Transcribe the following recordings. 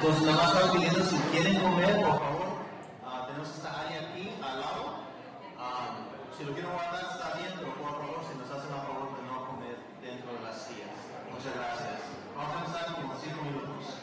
Entonces, nada más estaba pidiendo si quieren comer, por favor, tenemos esta área aquí al lado. Si lo quieren guardar está bien, pero por favor, si nos hacen el favor de no comer dentro de las sillas. Muchas gracias. Vamos a empezar como 5 minutos.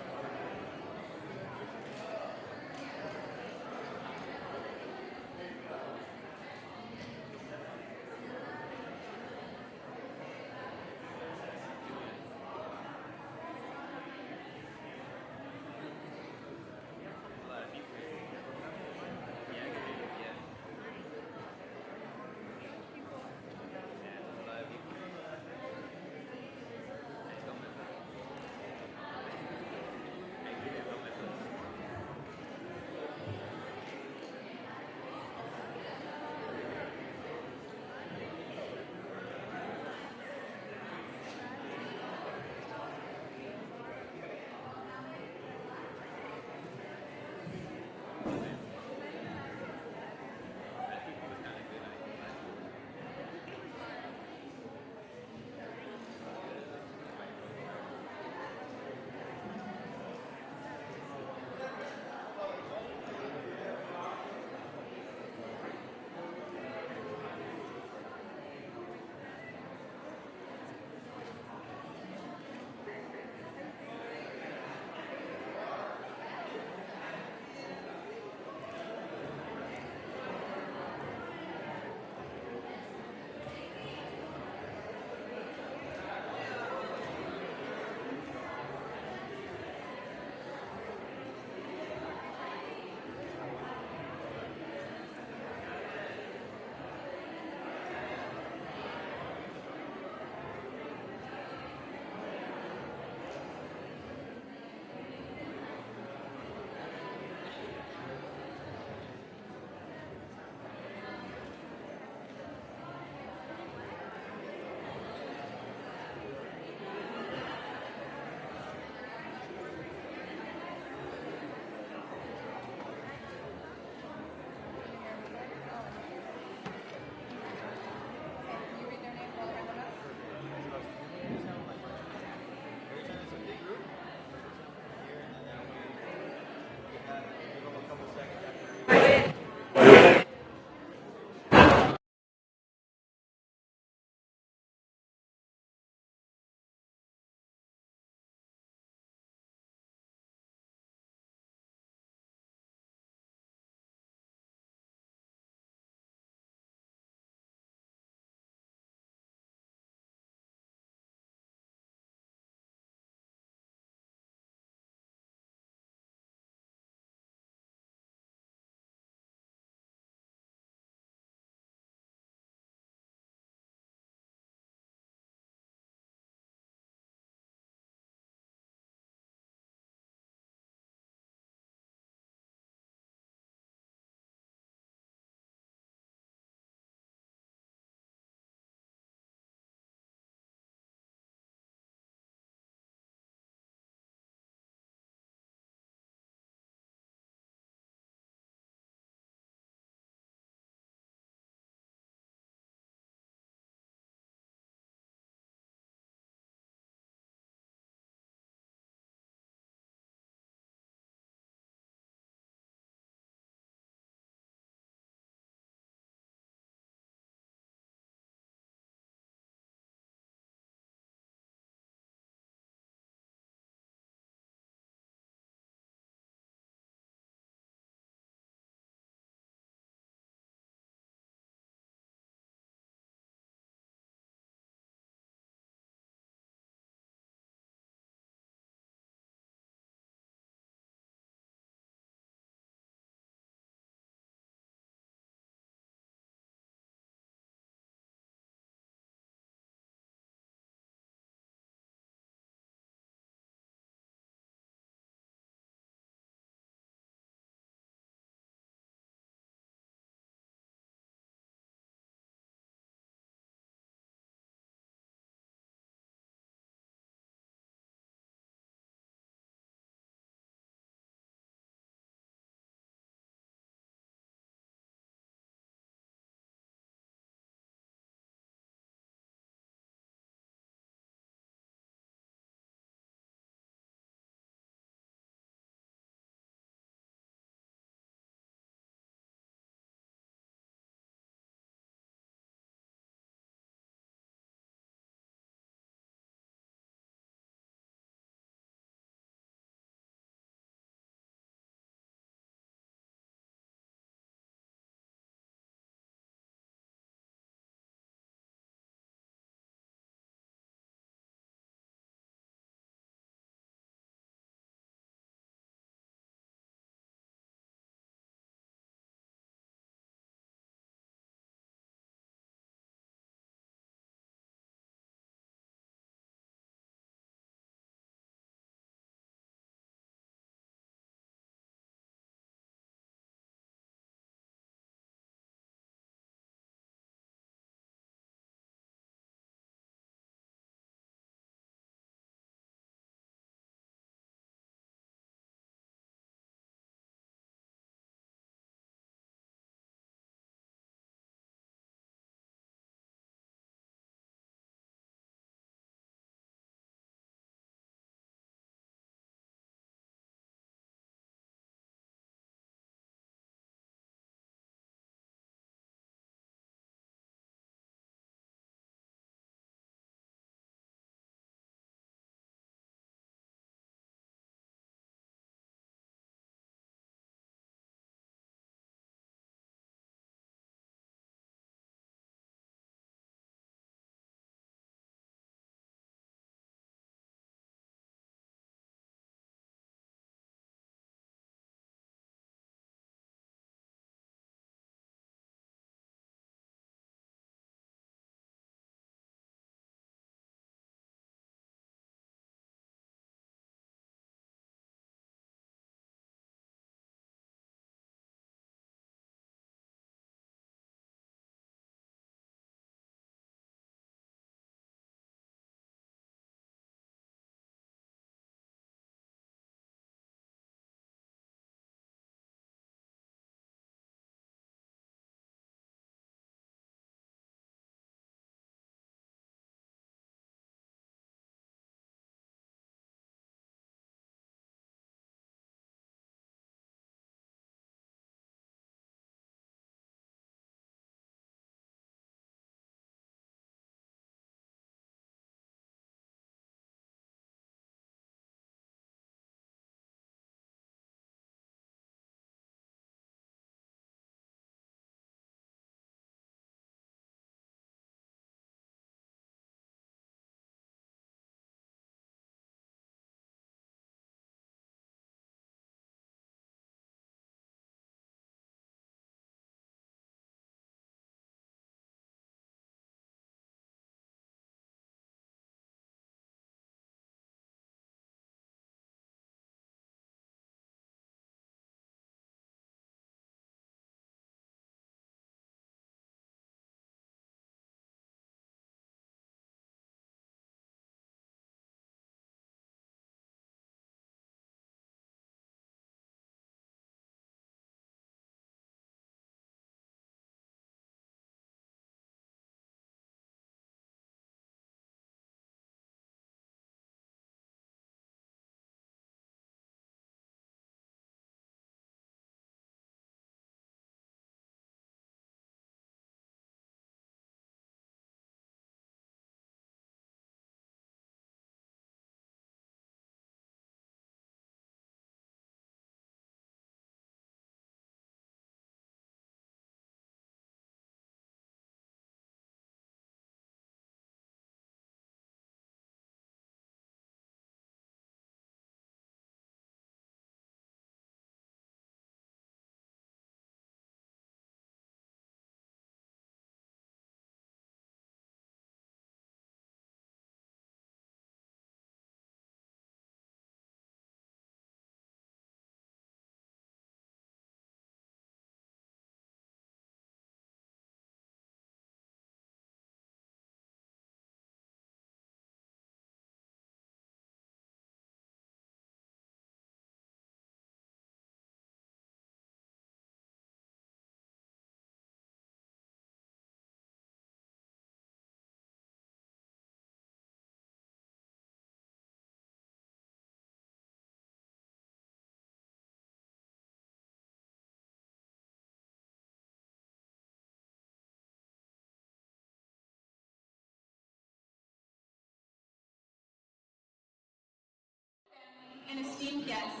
and esteemed guests.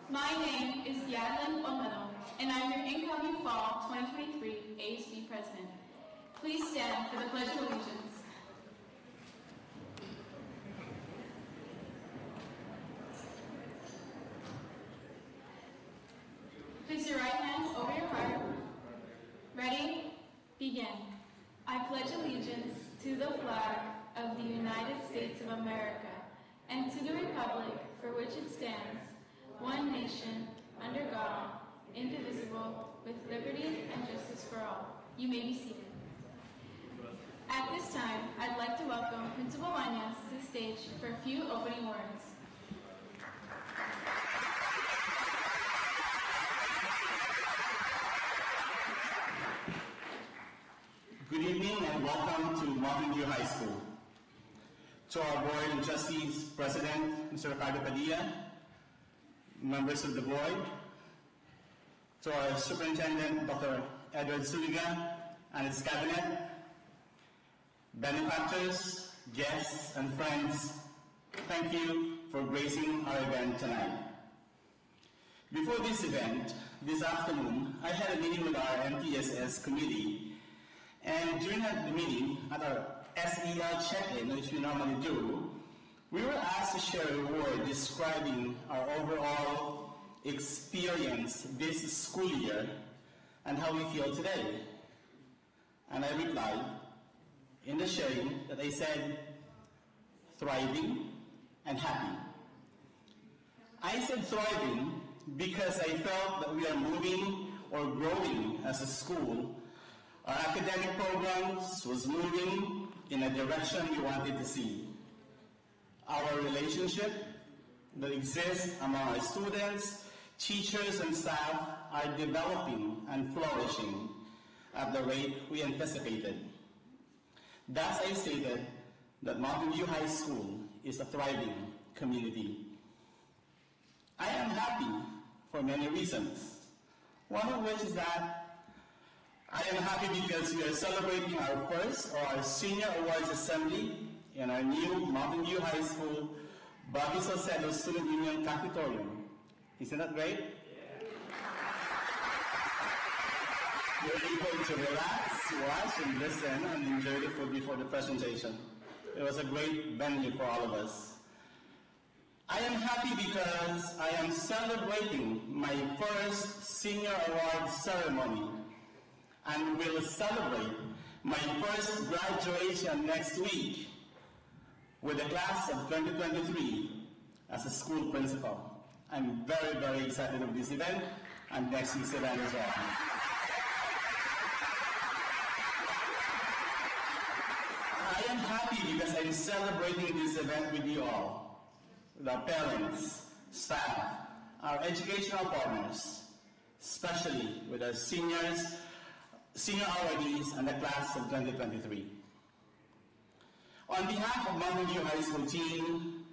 My name is Yadlin Omano, and I'm your incoming Fall 2023 ASB President. Please stand for the Pledge of Allegiance. Place your right hand over your heart. Ready? Begin. I pledge allegiance to the flag of the United States of America and to the republic for which it stands, one nation, under God, indivisible, with liberty and justice for all. You may be seated. At this time, I'd like to welcome Principal Mañas to the stage for a few opening words. Good evening and welcome to Monte High School. To our board and trustees, President Mr. Ricardo Padilla, members of the board, to our Superintendent Dr. Edward Zuliga and his cabinet, benefactors, guests, and friends, thank you for gracing our event tonight. Before this event, this afternoon, I had a meeting with our MTSS committee, and during the meeting, at our SEL check-in, which we normally do, we were asked to share a word describing our overall experience this school year and how we feel today. And I replied in the sharing that I said, thriving and happy. I said thriving because I felt that we are moving or growing as a school. Our academic programs was moving in a direction we wanted to see. Our relationship that exists among our students, teachers, and staff are developing and flourishing at the rate we anticipated. Thus, I stated that Mountain View High School is a thriving community. I am happy for many reasons, one of which is that I am happy because we are celebrating our first or our senior awards assembly in our new Mountain View High School Bobby Salcido Student Union Cafetorium. Isn't that great? Yeah. You're able to relax, watch, and listen and enjoy the food before the presentation. It was a great venue for all of us. I am happy because I am celebrating my first senior award ceremony and will celebrate my first graduation next week with the class of 2023 as a school principal. I'm very, very excited about this event and next week's event as well. I am happy because I'm celebrating this event with you all, with our parents, staff, our educational partners, especially with our senior awardees and the class of 2023. On behalf of Mountain View High School team,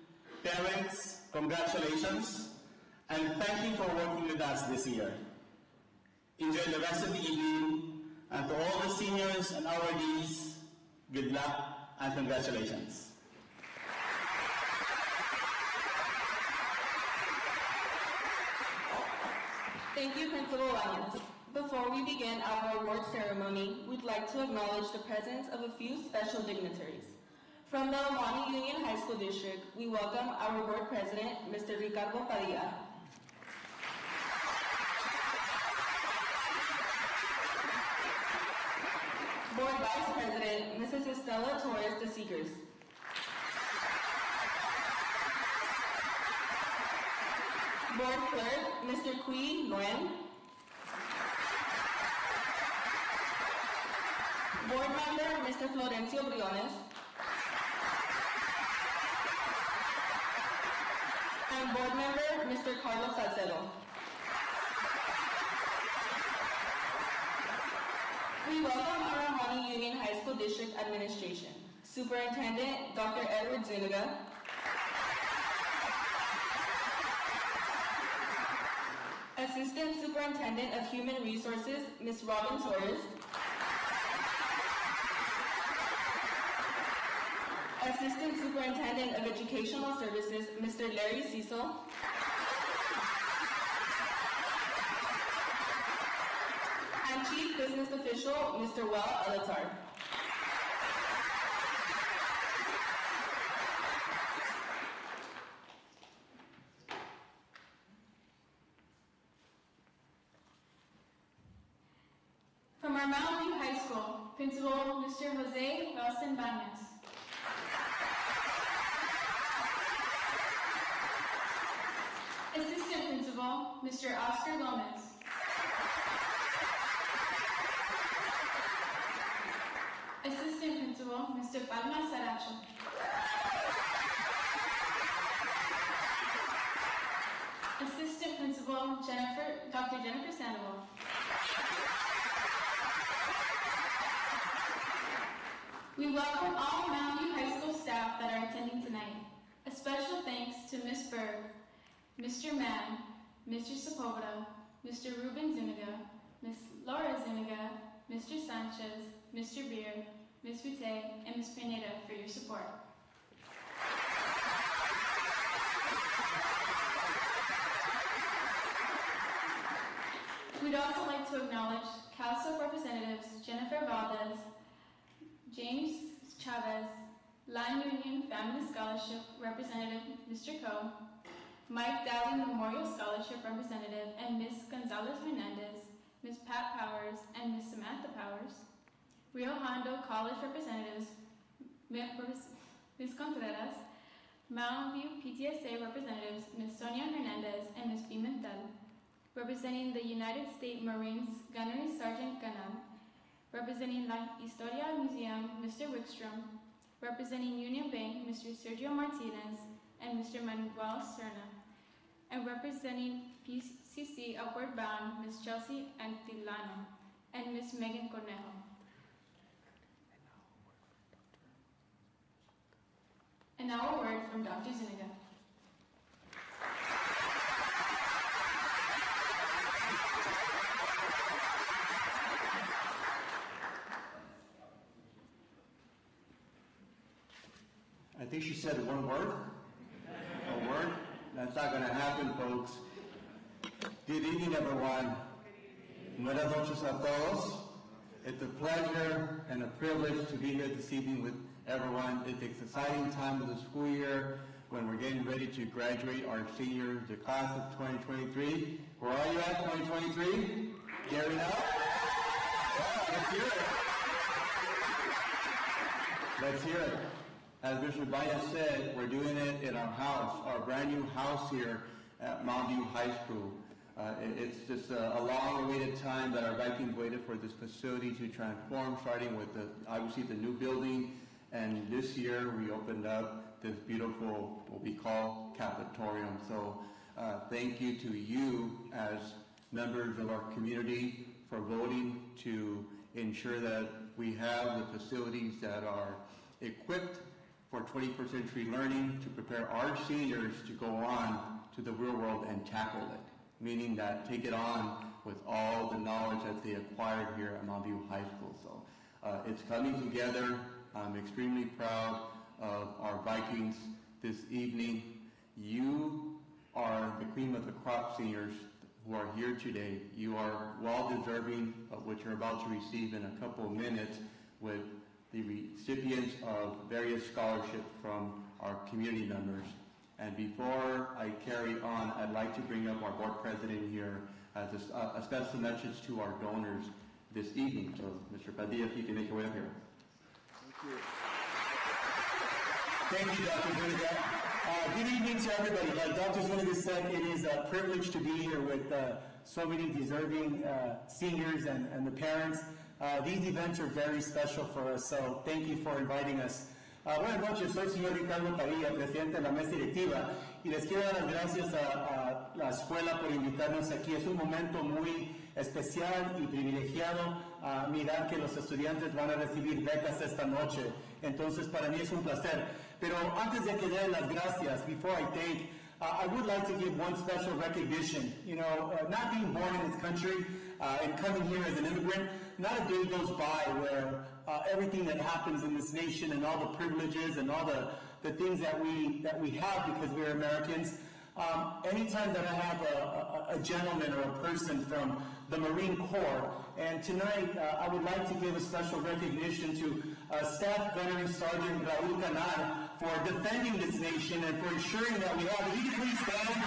parents, congratulations, and thank you for working with us this year. Enjoy the rest of the evening, and to all the seniors and awardees, good luck and congratulations. Thank you, Principal Lyons. Before we begin our award ceremony, we'd like to acknowledge the presence of a few special dignitaries. From the Monte Union High School District, we welcome our board president, Mr. Ricardo Padilla. Board Vice President, Mrs. Estela Torres de Seegers. Board Clerk, Mr. Cui Nguyen. Board Member, Mr. Florencio Briones. And Board Member, Mr. Carlos Salcido. We welcome our Monte Union High School District Administration, Superintendent Dr. Edward Zuniga, Assistant Superintendent of Human Resources, Ms. Robin Torres, Assistant Superintendent of Educational Services, Mr. Larry Cecil, Chief Business Official, Mr. Well Alatar. From our Mountain View High School, Principal Mr. Jose Ralston Baños. Assistant Principal, Mr. Oscar Gomez. Assistant Principal, Mr. Palma Saracho. Assistant Principal, Dr. Jennifer Sandoval. We welcome all Mountain View High School staff that are attending tonight. A special thanks to Ms. Berg, Mr. Mann, Mr. Sepulveda, Mr. Ruben Zuniga, Ms. Laura Zuniga, Mr. Sanchez, Mr. Beard, Ms. Butte, and Ms. Pineda for your support. We'd also like to acknowledge Council Representatives Jennifer Valdez, James Chavez, Lain Union Family Scholarship Representative Mr. Coe, Mike Dowling Memorial Scholarship Representative, and Ms. Gonzalez Hernandez, Ms. Pat Powers, and Ms. Samantha Powers, Rio Hondo College Representatives, Ms. Contreras, Mountain View PTSA Representatives, Ms. Sonia Hernandez, and Ms. Pimentel, representing the United States Marines Gunnery Sergeant Canal, representing La Historia Museum, Mr. Wickstrom, representing Union Bank, Mr. Sergio Martinez, and Mr. Manuel Serna, and representing PCC Upward Bound, Ms. Chelsea Antillano, and Ms. Megan Cornejo. And now a word from Dr. Zuniga. I think she said one word. A word? That's not going to happen, folks. Good evening, everyone. Buenas noches a todos. It's a pleasure and a privilege to be here this evening with everyone. It's an exciting time of the school year when we're getting ready to graduate our seniors, the class of 2023. Where are you at, 2023? Gearing up? Yeah, let's hear it. Let's hear it. As Mr. Baez said, we're doing it in our house, our brand new house here at Mountain View High School. It's just a long-awaited time that our Vikings waited for this facility to transform, starting with obviously the new building, and this year we opened up this beautiful, what we call cafetorium. So thank you to you as members of our community for voting to ensure that we have the facilities that are equipped for 21st century learning to prepare our seniors to go on to the real world and tackle it, meaning that take it on with all the knowledge that they acquired here at Mountain View High School. So it's coming together. I'm extremely proud of our Vikings this evening. You are the cream of the crop, seniors who are here today. You are well deserving of what you're about to receive in a couple of minutes with the recipients of various scholarships from our community members. And before I carry on, I'd like to bring up our board president here as a special message to our donors this evening. So, Mr. Padilla, if you can make your way up here. Thank you, Dr. Zuniga. Good evening to everybody. Like Dr. Zuniga said, it is a privilege to be here with so many deserving seniors and the parents. These events are very special for us, so thank you for inviting us. Buenas noches, soy el señor Ricardo Padilla, presidente de la mesa directiva, y les quiero dar las gracias a la escuela por invitarnos aquí. Es un momento muy especial y privilegiado mirar que los estudiantes van a recibir becas esta noche. Entonces, para mí es un placer. Pero antes de que dé las gracias, before I thank, I would like to give one special recognition. You know, not being born in this country and coming here as an immigrant, not a day goes by where everything that happens in this nation and all the privileges and all the things that we have because we're Americans, Anytime that I have a gentleman or a person from the Marine Corps, and tonight I would like to give a special recognition to Staff Gunnery Sergeant Raul Canal for defending this nation and for ensuring that we have, if you could please stand,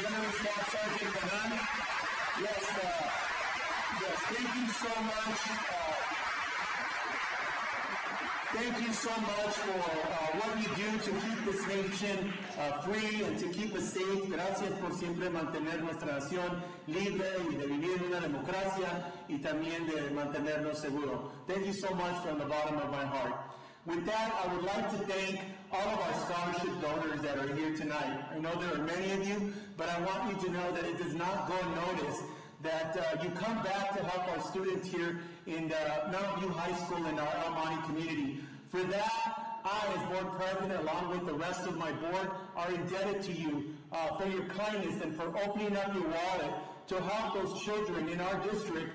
Gunnery Staff Sergeant Canal. Yes, thank you so much. Thank you so much for what you do to keep this nation free and to keep us safe. Gracias por siempre mantener nuestra nación libre y de vivir en una democracia y también de mantenernos seguros. Thank you so much from the bottom of my heart. With that, I would like to thank all of our scholarship donors that are here tonight. I know there are many of you, but I want you to know that it does not go unnoticed that you come back to help our students here in Mount View High School in our El Monte community. For that, I, as board president, along with the rest of my board, are indebted to you for your kindness and for opening up your wallet to help those children in our district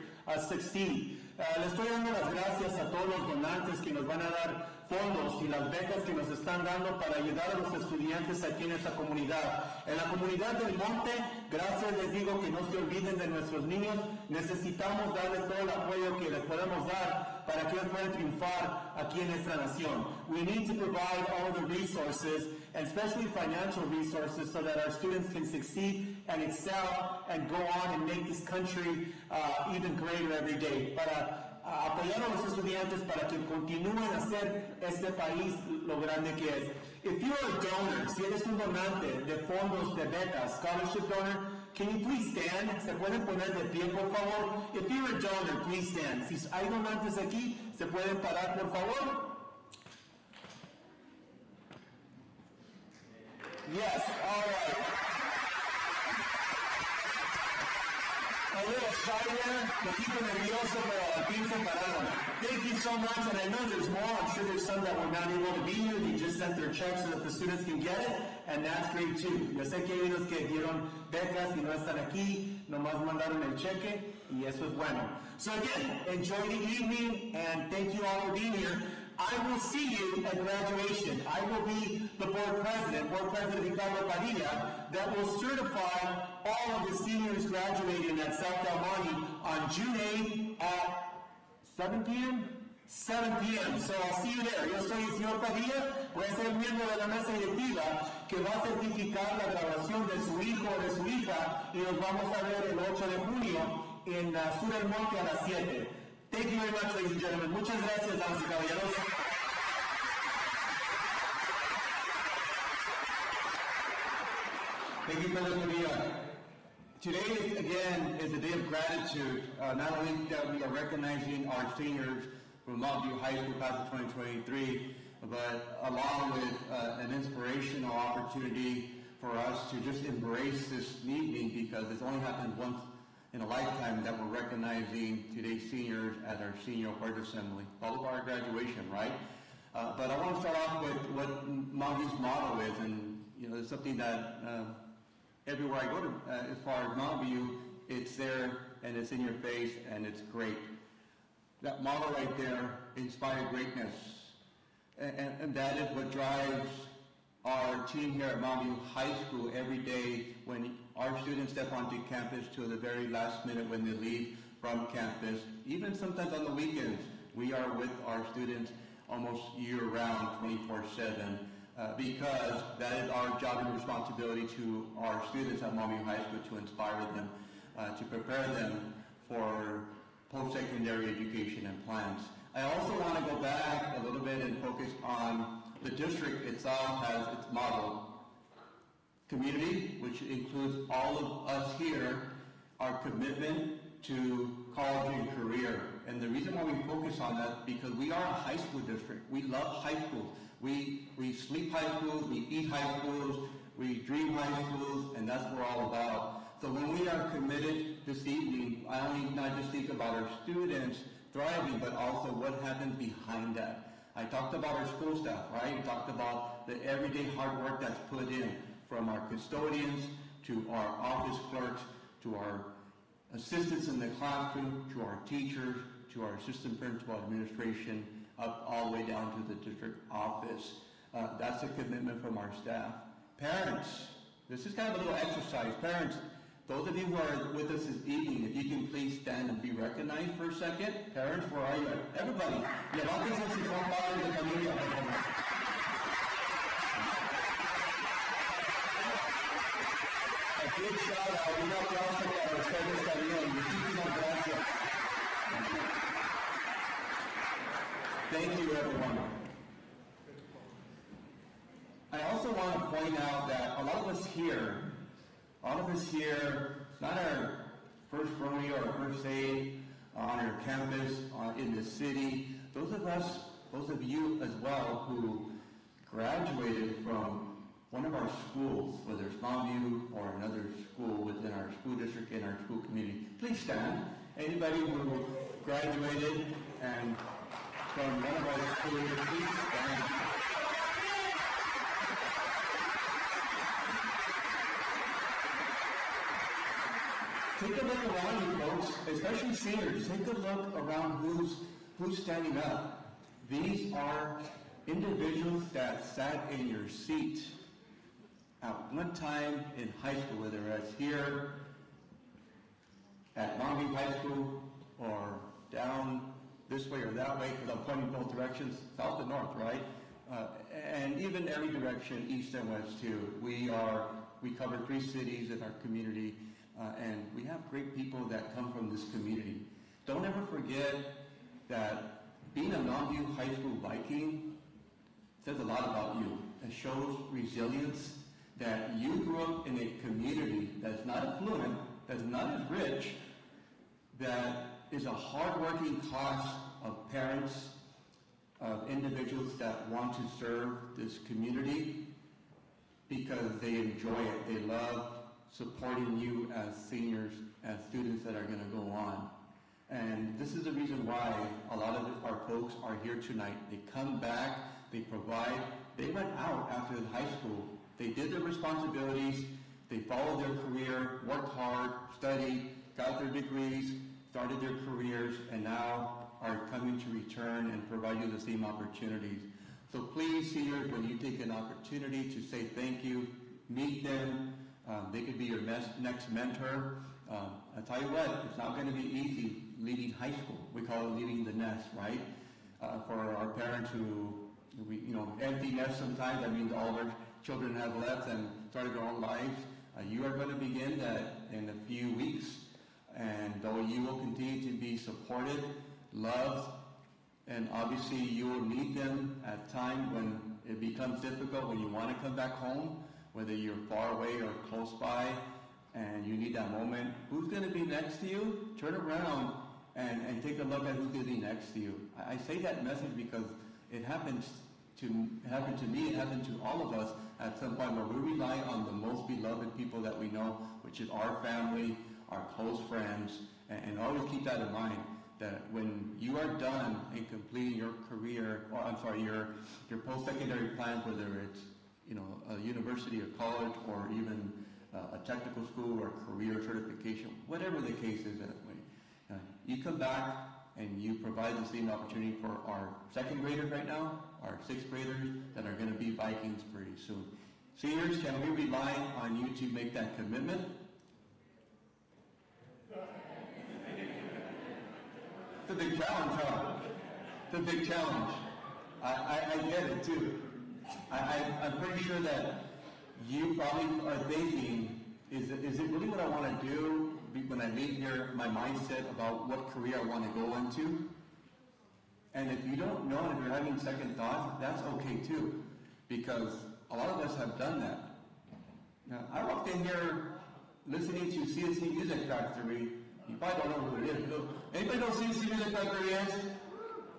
succeed. Le estoy dando las gracias a todos los donantes que nos van a dar fondos y las becas que nos están dando para ayudar a los estudiantes aquí en esta comunidad. En la comunidad del Monte, gracias les digo que no se olviden de nuestros niños. Necesitamos darles todo el apoyo que les podemos dar para que ellos puedan triunfar aquí en nuestra nación. We need to provide all the resources, and especially financial resources, so that our students can succeed and excel and go on and make this country even greater every day. Para apoyar a los estudiantes para que continúen a hacer este país lo grande que es. If you're a donor, si eres un donante de fondos de becas, scholarship donor, can you please stand? ¿Se pueden poner de pie, por favor? If you're a donor, please stand. Si hay donantes aquí, ¿se pueden parar, por favor? Yes, all right. A little shy there, me quito nervioso, pero al fin se pararon. Thank you so much, and I know there's more. I'm sure there's some that were not able to be here. They just sent their checks so that the students can get it, and that's great too. Yo sé que hay unos que dieron becas y no están aquí, nomás mandaron el cheque, y eso es bueno. So again, enjoy the evening, and thank you all for being here. I will see you at graduation. I will be the board president Ricardo Padilla, that will certify all of the seniors graduating at South Del Monte on June 8th at 7 p.m.? 7 p.m. So I'll see you there. Yo soy el señor Padilla, voy a ser el miembro de la mesa directiva que va a certificar la graduación de su hijo o de su hija y nos vamos a ver el 8 de junio en Sur del Monte a las 7. Thank you very much, ladies and gentlemen. Muchas gracias, damas y caballeros. Thank you, President Padilla. Today, again, is a day of gratitude, not only that we are recognizing our seniors from Mount View High School class of 2023, but along with an inspirational opportunity for us to just embrace this evening, because it's only happened once in a lifetime that we're recognizing today's seniors at our senior part assembly, followed by our graduation, right? But I want to start off with what Mount View's motto is, and it's something that everywhere I go to, as far as Mount View, it's there and it's in your face and it's great. That motto right there, inspire greatness, and that is what drives our team here at Mount View High School every day when our students step onto campus to the very last minute when they leave from campus. Even sometimes on the weekends, we are with our students almost year-round, 24/7, because that is our job and responsibility to our students at Mount View High School, to inspire them, to prepare them for post-secondary education and plans. I also want to go back a little bit and focus on the district itself has its motto, community, which includes all of us here, our commitment to college and career. And the reason why we focus on that, because we are a high school district. We love high schools. We sleep high schools, we eat high schools, we dream high schools, and that's what we're all about. So when we are committed this evening, I only not just think about our students thriving, but also what happens behind that. I talked about our school staff, right? I talked about the everyday hard work that's put in, from our custodians to our office clerks to our assistants in the classroom to our teachers to our assistant principal administration, up all the way down to the district office. That's a commitment from our staff. Parents, This is kind of a little exercise. Parents, those of you who are with us this evening, if you can please stand and be recognized for a second. Parents, where are you? Everybody, levántense si son padres de familia, por favor. A big shout out, un aplauso para ustedes también. Muchísimas gracias. Thank you, everyone. I also want to point out that a lot of us here, it's not our first rodeo or first day on our campus, in the city. Those of you as well who graduated from one of our schools, whether it's Mountview or another school within our school district, in our school community, please stand. Anybody who graduated and from one of our schools, please stand. Take a look around you, folks, especially seniors. Take a look around who's standing up. These are individuals that sat in your seat at one time in high school, whether it's here at Monte High School or down this way or that way, because I'm pointing both directions, south and north, right? And even every direction, east and west too. We cover 3 cities in our community. And we have great people that come from this community. Don't ever forget that being a Mountview High School Viking says a lot about you. It shows resilience, that you grew up in a community that's not affluent, that's not as rich, that is a hard-working class of parents, of individuals that want to serve this community because they enjoy it, they love supporting you as seniors, as students that are going to go on. And this is the reason why a lot of our folks are here tonight. They come back, they provide. They went out after high school. They did their responsibilities, they followed their career, worked hard, studied, got their degrees, started their careers, and now are coming to return and provide you the same opportunities. So please, seniors, when you take an opportunity to say thank you, meet them. They could be your next mentor. I'll tell you what, it's not going to be easy leaving high school. We call it leaving the nest, right? For our parents who, empty nest sometimes, that means all their children have left and started their own lives. You are going to begin that in a few weeks. And though you will continue to be supported, loved, and obviously you will need them at time when it becomes difficult, when you want to come back home, whether you're far away or close by, and you need that moment. Who's going to be next to you? Turn around and take a look at who's going to be next to you. I say that message because it happened to me, it happened to all of us at some point where we rely on the most beloved people that we know, which is our family, our close friends, and always keep that in mind, that when you are done in completing your career, your post-secondary plans, whether it's a university or college or even a technical school or career certification, whatever the case is, you come back and you provide the same opportunity for our second graders right now, our 6th graders that are going to be Vikings pretty soon. Seniors, can we rely on you to make that commitment? It's a big challenge, huh? It's a big challenge. I get it too. I'm pretty sure that you probably are thinking, is it really what I want to do when I leave here, my mindset about what career I want to go into? And if you don't know, and if you're having second thoughts, that's okay too, because a lot of us have done that. Now, I walked in here listening to CNC Music Factory. You probably don't know who it is. Anybody know who CNC Music Factory is?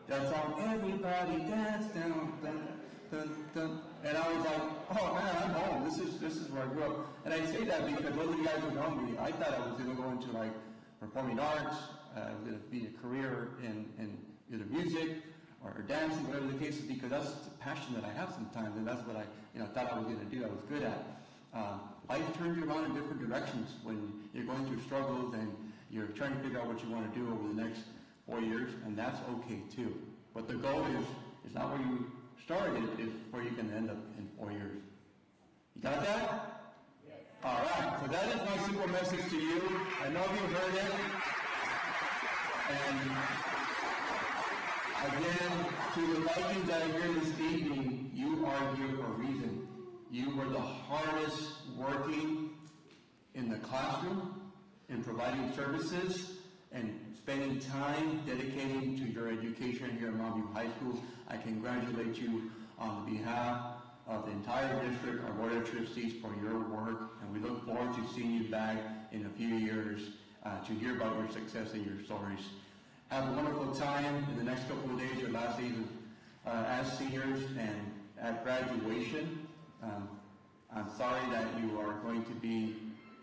That song, everybody dance down, dun, dun, dun. And I was like, oh man, I'm home. This is where I grew up. And I say that because those of you guys who know me, I thought I was going to go into like performing arts. I was going to be a career in either music or dancing, whatever the case is, because that's the passion that I have sometimes, and that's what I thought I was going to do. I was good at. Life turns you around in different directions when you're going through struggles and you're trying to figure out what you want to do over the next 4 years, and that's okay too. But the goal is not where you started, it's where you can end up in 4 years. You got that? All right, so that is my simple message to you. I know you heard it. And again, to the Vikings that are here this evening, you are here for a reason. You were the hardest working in the classroom, in providing services, and spending time dedicating to your education here at Monte High School. I congratulate you on behalf of the entire district, our Board of Trustees, for your work, and we look forward to seeing you back in a few years to hear about your success and your stories. Have a wonderful time in the next couple of days, your last days as seniors, and at graduation. I'm sorry that you are going to be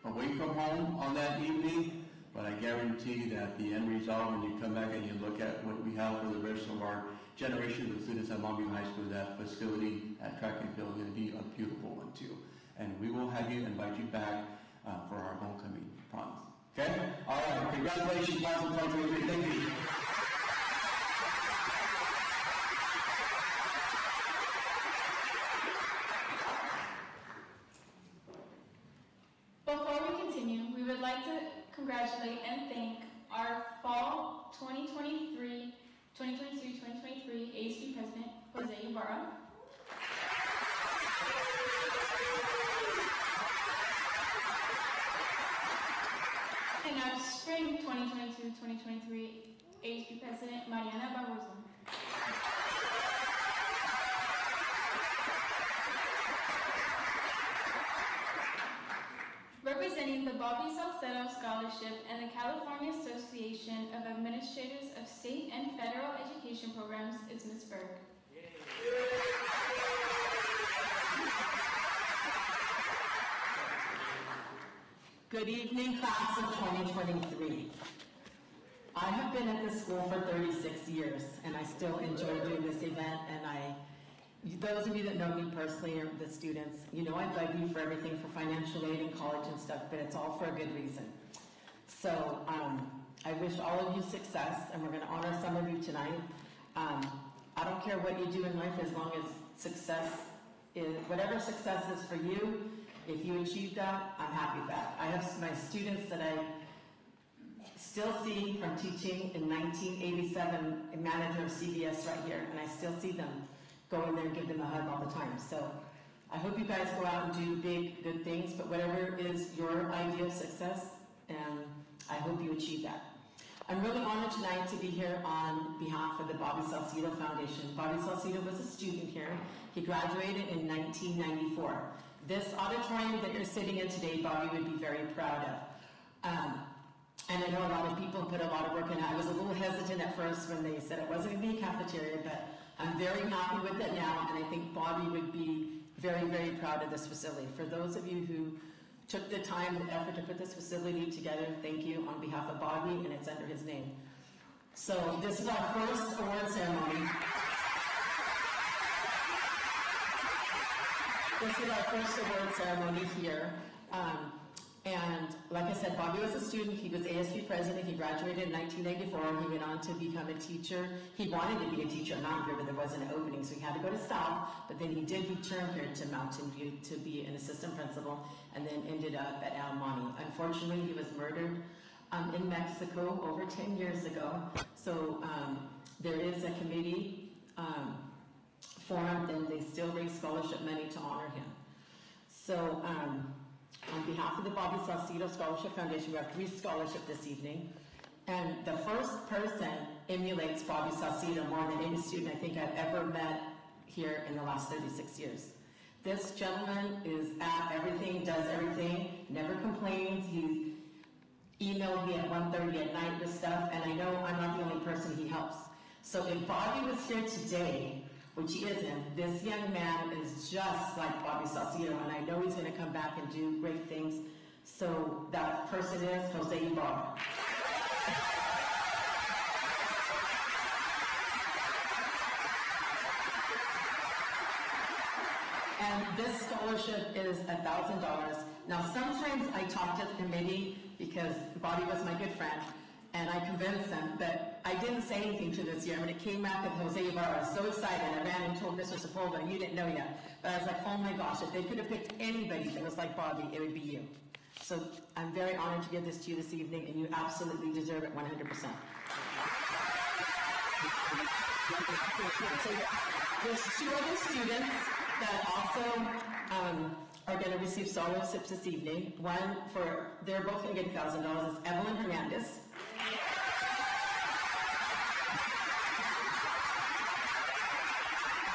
away from home on that evening, but I guarantee that the end result, when you come back and you look at what we have for the rest of our generation of students at Monte High School, that facility at track and field is going to be a beautiful one too. And we will have you, invite you back for our homecoming, promise. Okay? All right. Congratulations, class of 2023. Thank you. Before we continue, we would like to congratulate and thank our fall 2022-2023 ASB President, Jose Ibarra. And our spring 2022-2023 ASB President, Mariana Barroso. Representing the Bobby Salcido Scholarship and the California Association of Administrators of State and Federal Education Programs is Ms. Berg. Good evening, class of 2023. I have been at this school for 36 years, and I still enjoy doing this event, and those of you that know me personally, or the students, you know I beg you for everything for financial aid and college and stuff, but it's all for a good reason. So I wish all of you success, and we're going to honor some of you tonight. I don't care what you do in life as long as success is, whatever success is for you, if you achieve that, I'm happy with that. I have my students that I still see from teaching in 1987, a manager of CBS right here, and I still see them go in there and give them a hug all the time. So I hope you guys go out and do big, good things, but whatever is your idea of success, and I hope you achieve that. I'm really honored tonight to be here on behalf of the Bobby Salcido Foundation. Bobby Salcido was a student here. He graduated in 1994. This auditorium that you're sitting in today, Bobby would be very proud of. And I know a lot of people put a lot of work in it. I was a little hesitant at first when they said it wasn't going to be a cafeteria, but I'm very happy with it now, and I think Bobby would be very, very proud of this facility. For those of you who took the time and effort to put this facility together, thank you on behalf of Bobby, and it's under his name. So this is our first award ceremony. This is our first award ceremony here. And like I said, Bobby was a student. He was ASB president. He graduated in 1994. He went on to become a teacher. He wanted to be a teacher at Mountain View, but there wasn't an opening, so he had to go to South. But then he did return here to Mountain View to be an assistant principal, and then ended up at El Monte. Unfortunately, he was murdered in Mexico over 10 years ago. So there is a committee formed, and they still raise scholarship money to honor him. So on behalf of the Bobby Salcido Scholarship Foundation, we have 3 scholarships this evening. And the first person emulates Bobby Salcido more than any student I think I've ever met here in the last 36 years. This gentleman is at everything, does everything, never complains. He's emailed me at 1:30 at night with stuff, and I know I'm not the only person he helps. So if Bobby was here today, which he isn't, this young man is just like Bobby Salcido, and I know he's going to come back and do great things. So that person is Jose Ibarra. And this scholarship is $1,000. Now sometimes I talk to the committee because Bobby was my good friend, and I convinced them, but I didn't say anything to this year. When it came back with Jose Ibarra, I was so excited. I ran and told Mr. Sepulveda, you didn't know yet. But I was like, oh my gosh, if they could have picked anybody that was like Bobby, it would be you. So I'm very honored to give this to you this evening, and you absolutely deserve it 100%. So there's 2 other students that also are going to receive scholarships this evening. One they're both going to get $1,000. It's Evelyn Hernandez.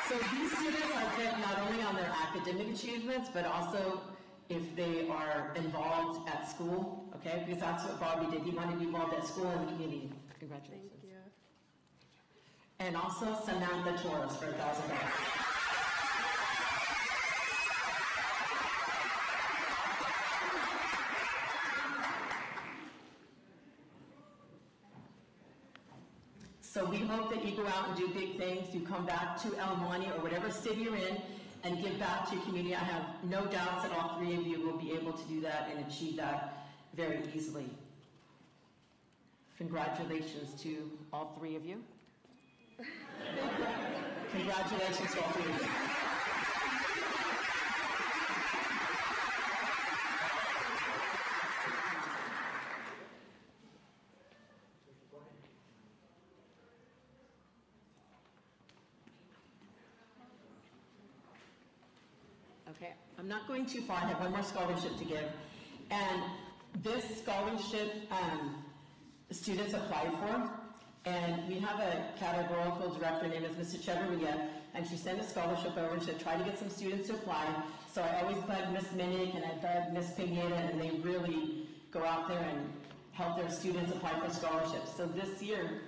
So these students are picked not only on their academic achievements, but also if they are involved at school, okay? Because that's what Bobby did. He wanted to be involved at school and the community. Congratulations. Thank you. And also Samantha Torres for $1,000. So we hope that you go out and do big things. You come back to El Monte or whatever city you're in and give back to your community. I have no doubts that all 3 of you will be able to do that and achieve that very easily. Congratulations to all 3 of you. Congratulations to all 3 of you. Okay, I'm not going too far. I have one more scholarship to give. And this scholarship students apply for, and we have a categorical director named Mr. Cheverilla, and she sent a scholarship over and she tried to get some students to apply. So I always bug Miss Minnick and I bug Miss Pineda, and they really go out there and help their students apply for scholarships. So this year,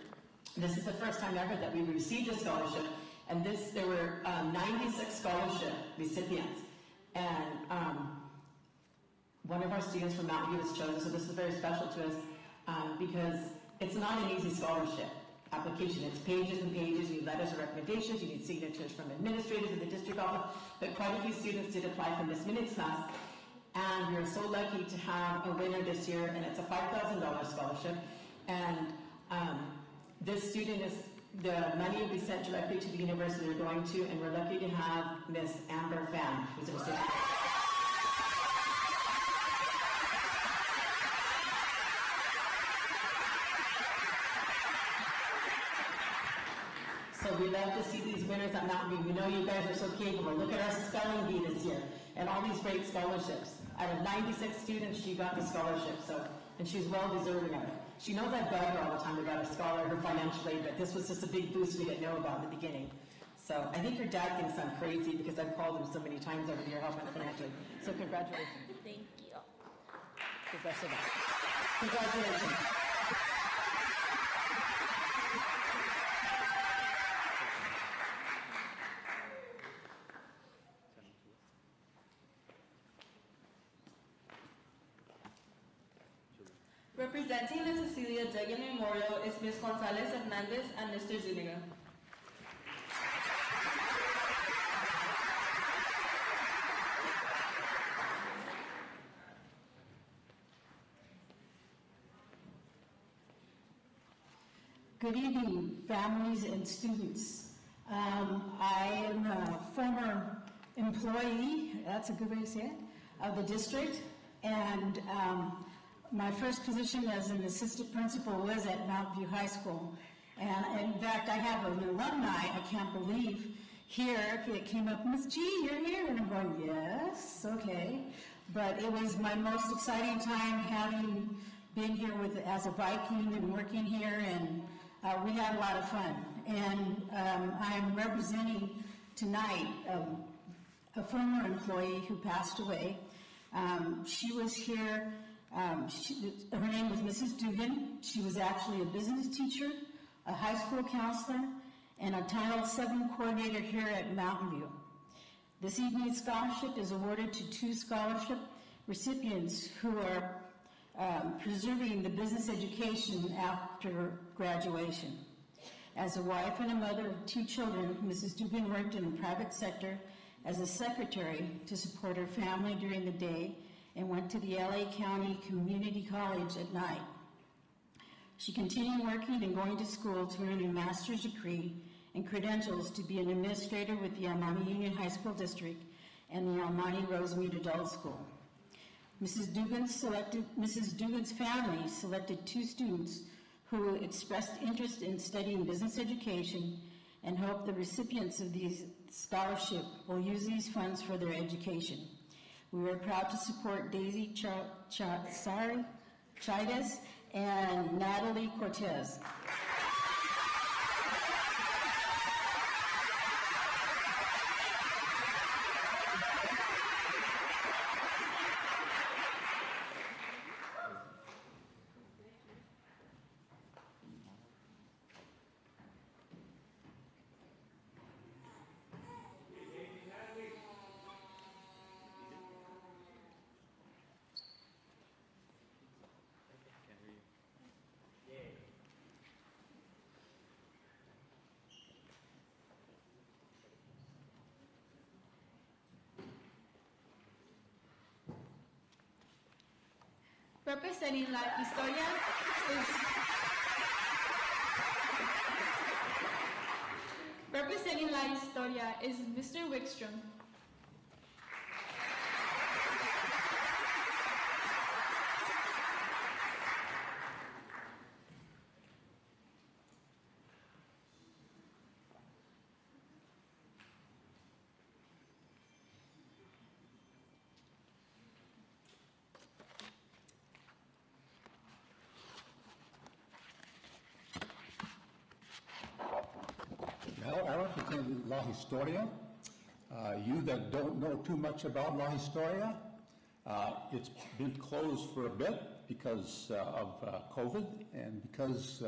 this is the first time ever that we received a scholarship, and there were 96 scholarship recipients. And one of our students from Mountain View was chosen, so this is very special to us because it's not an easy scholarship application. It's pages and pages. You need letters of recommendations. You need signatures from administrators in the district office. But quite a few students did apply from Miss Minnick's class, and we're so lucky to have a winner this year, and it's a $5,000 scholarship. And this student the money will be sent directly to the university they're going to, and we're lucky to have Miss Amber Pham, who's a recipient. So we love to see these winners at Mountain View. We know you guys are so capable. Look at our spelling bee this year, and all these great scholarships. Out of 96 students, she got the scholarship, and she's well deserving of it. She knows I bug her all the time about her financial aid, but this was just a big boost we didn't know about in the beginning. So I think her dad thinks I'm crazy because I've called him so many times over the year helping financially. So congratulations. Thank you. Good best of luck. Congratulations. Representing the Cecilia Degan Memorial is Ms. Gonzalez Hernandez and Mr. Zuniga. Good evening, families and students. I am a former employee, that's a good way to say it, of the district, and my first position as an assistant principal was at Mountain View High School. And in fact, I have an alumni, I can't believe, here that came up, Miss G, you're here. And I'm going, yes, okay. But it was my most exciting time having been here as a Viking and working here, and we had a lot of fun. And I'm representing tonight a former employee who passed away. She was here. Her name was Mrs. Dugan. She was actually a business teacher, a high school counselor, and a Title VII coordinator here at Mountain View. This evening's scholarship is awarded to 2 scholarship recipients who are preserving the business education after graduation. As a wife and a mother of 2 children, Mrs. Dugan worked in the private sector as a secretary to support her family during the day and went to the LA County Community College at night. She continued working and going to school to earn a master's degree and credentials to be an administrator with the El Monte Union High School District and the El Monte Rosemead Adult School. Mrs. Dugan's family selected 2 students who expressed interest in studying business education and hope the recipients of these scholarship will use these funds for their education. We are proud to support Daisy Chides and Natalie Cortez. Representing La Historia is Mr. Wickstrom. Well, I represent La Historia. You that don't know too much about La Historia, it's been closed for a bit because of COVID and because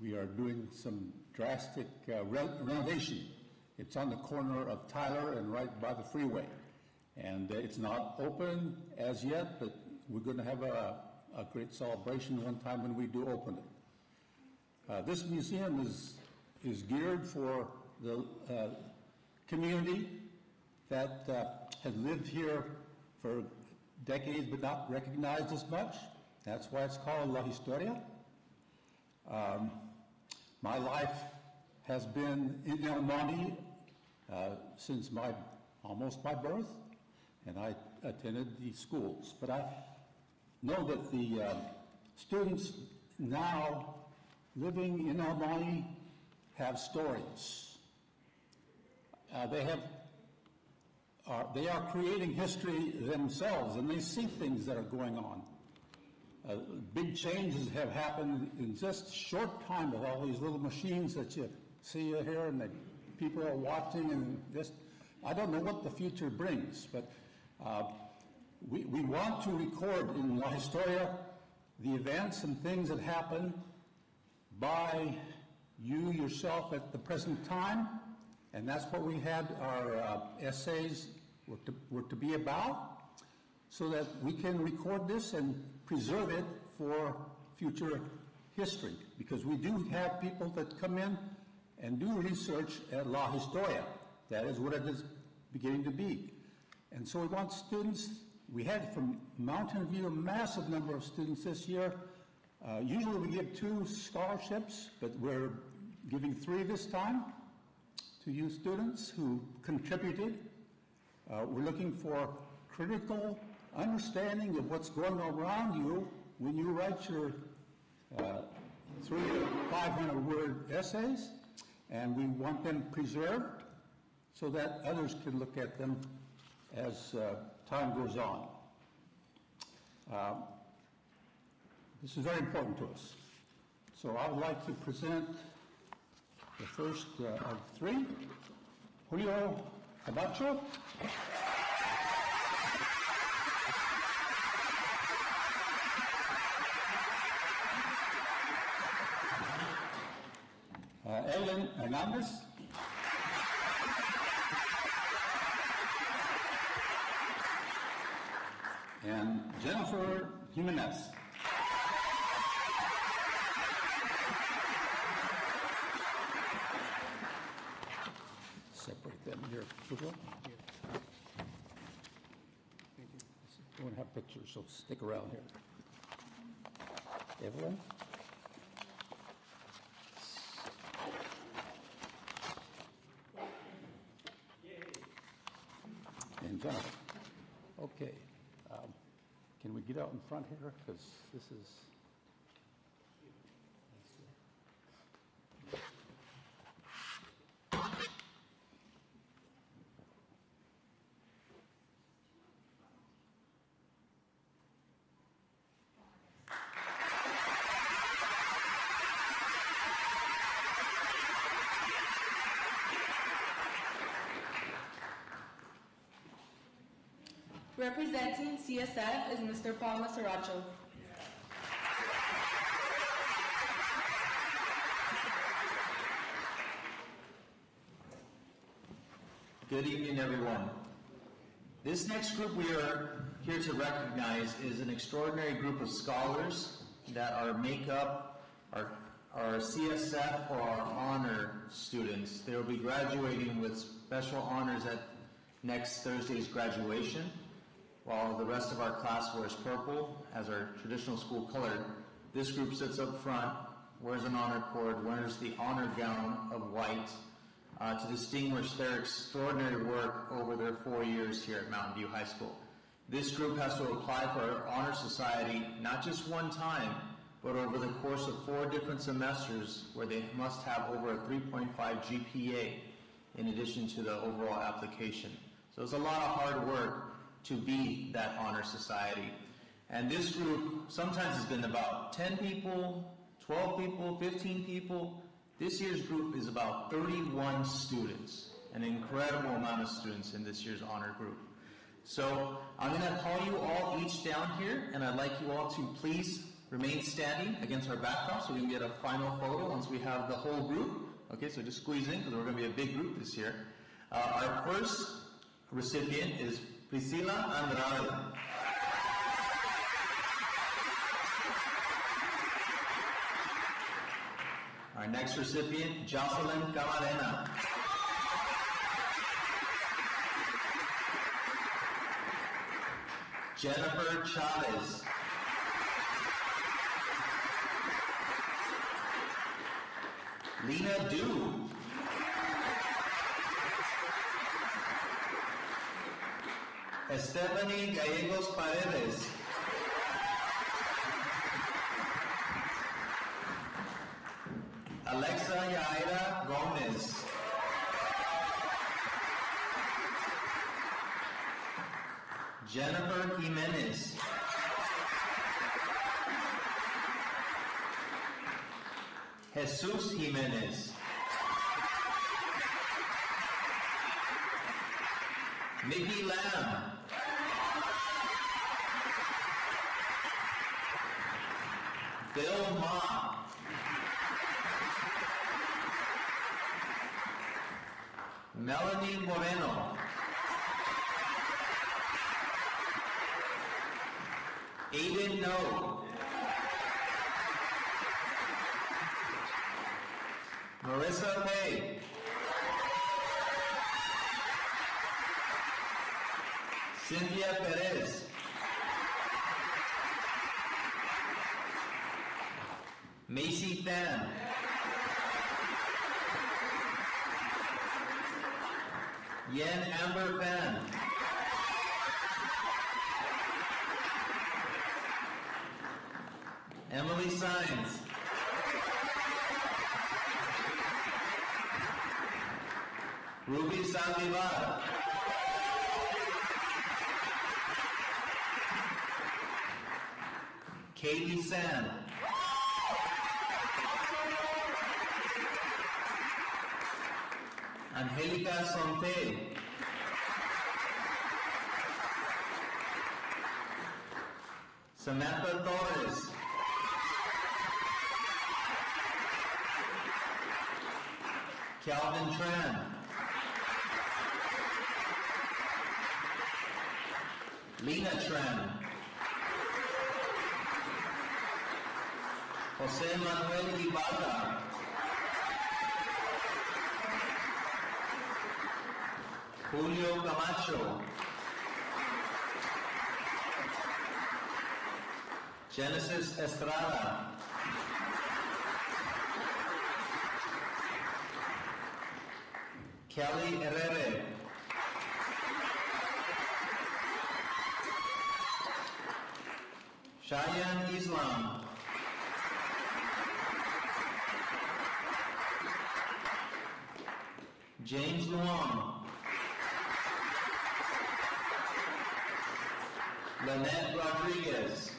we are doing some drastic renovation. It's on the corner of Tyler and right by the freeway. And it's not open as yet, but we're going to have a great celebration one time when we do open it. This museum is geared for the community that has lived here for decades but not recognized as much. That's why it's called La Historia. My life has been in El Monte since almost my birth, and I attended the schools. But I know that the students now living in El Monte have stories. They are creating history themselves, and they see things that are going on. Big changes have happened in just a short time with all these little machines that you see here, and that people are watching, and just, I don't know what the future brings, but we want to record in La Historia the events and things that happen by you yourself at the present time, and that's what we had our essays were to be about, so that we can record this and preserve it for future history, because we do have people that come in and do research at La Historia. That is what it is beginning to be. And so we want students. We had from Mountain View a massive number of students this year. Usually we give 2 scholarships, but we're giving 3 this time to you students who contributed. We're looking for critical understanding of what's going on around you when you write your 300 to 500 word essays, and we want them preserved so that others can look at them as time goes on. This is very important to us. So I would like to present the first of 3, Julio Camacho. Ellen Hernandez. And Jennifer Jimenez. Separate them here. We don't have pictures, so stick around here. Evelyn? in general. Okay. Can we get out in front here? Because this is... Representing CSF is Mr. Paul Masaracho. Good evening, everyone. This next group we are here to recognize is an extraordinary group of scholars that make up our CSF or our honor students. They will be graduating with special honors at next Thursday's graduation. While the rest of our class wears purple as our traditional school color, this group sits up front, wears an honor cord, wears the honor gown of white to distinguish their extraordinary work over their 4 years here at Mountain View High School. This group has to apply for our honor society not just one time, but over the course of 4 different semesters where they must have over a 3.5 GPA in addition to the overall application. So it's a lot of hard work to be that honor society. And this group sometimes has been about 10 people, 12 people, 15 people. This year's group is about 31 students, an incredible amount of students in this year's honor group. So I'm going to call you all each down here, and I'd like you all to please remain standing against our backdrop so we can get a final photo once we have the whole group. Okay, so just squeeze in because we're going to be a big group this year. Our first recipient is Priscilla Andrade. Our next recipient, Jocelyn Camarena. Jennifer Chavez. Lena Du. Stephanie Gallegos Paredes. Alexa Yaira Gomez. Jennifer Jimenez. Jesus Jimenez. Nikki Lamb. Bill Ma. Melanie Moreno. Aiden No. Marissa May. Cynthia Perez. Macy Fan. Yen Amber Fan. Emily Sines. Ruby Sandivar. Katie Sand. Angelica Sonte. Samantha Torres. Calvin Tran. Lena Tran. Jose Manuel Ibarra. Julio Camacho. Genesis Estrada. Kelly Herrera. Cheyenne Islam. James Luong. Lynette Rodriguez.